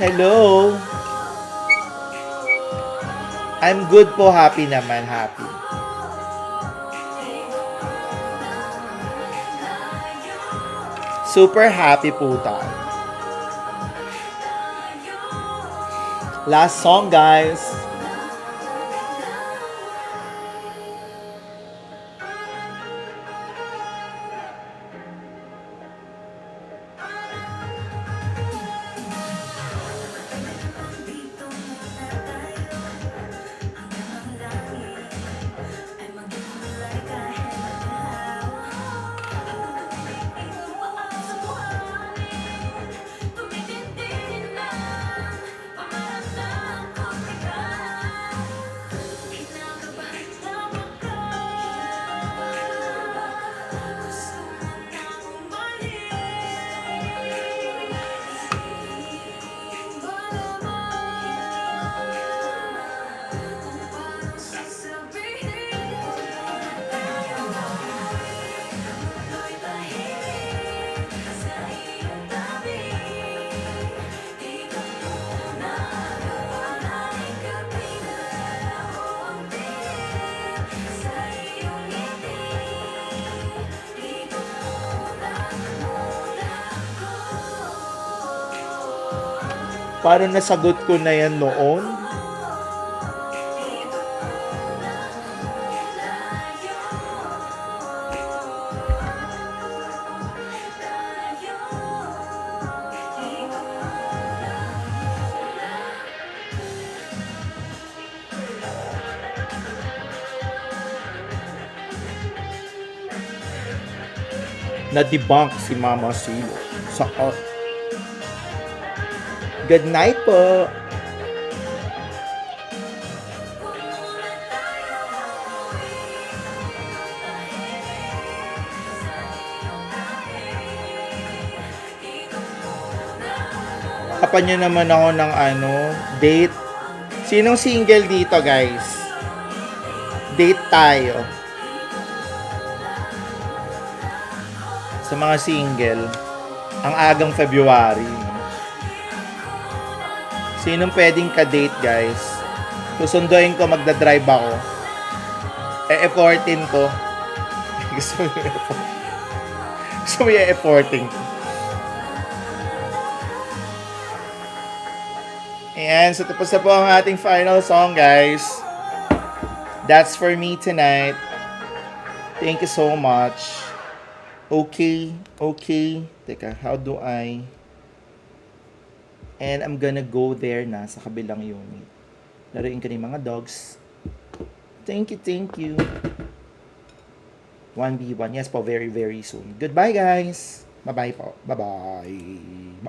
Hello. I'm good po, happy naman, happy. Super happy po tayo. Last song, guys. Parang nasagot ko na yan noon. Na-debunk si Mama Silo sa Good night po. Kapan nyo naman ako ng date. Sinong single dito, guys? Date tayo. Sa mga single, ang agang February. Sinong pwedeng ka-date, guys? Susunduin ko, magdadrive ako. E-effortin ko. Gusto mo e-effortin ko. Ayan, so tapos na po ang ating final song, guys. That's for me tonight. Thank you so much. Okay. Teka, how do I... And I'm gonna go there na sa kabilang unit. Laruin ko ng mga dogs. Thank you. 1v1. Yes po, very, very soon. Goodbye, guys. Bye-bye po. Bye-bye.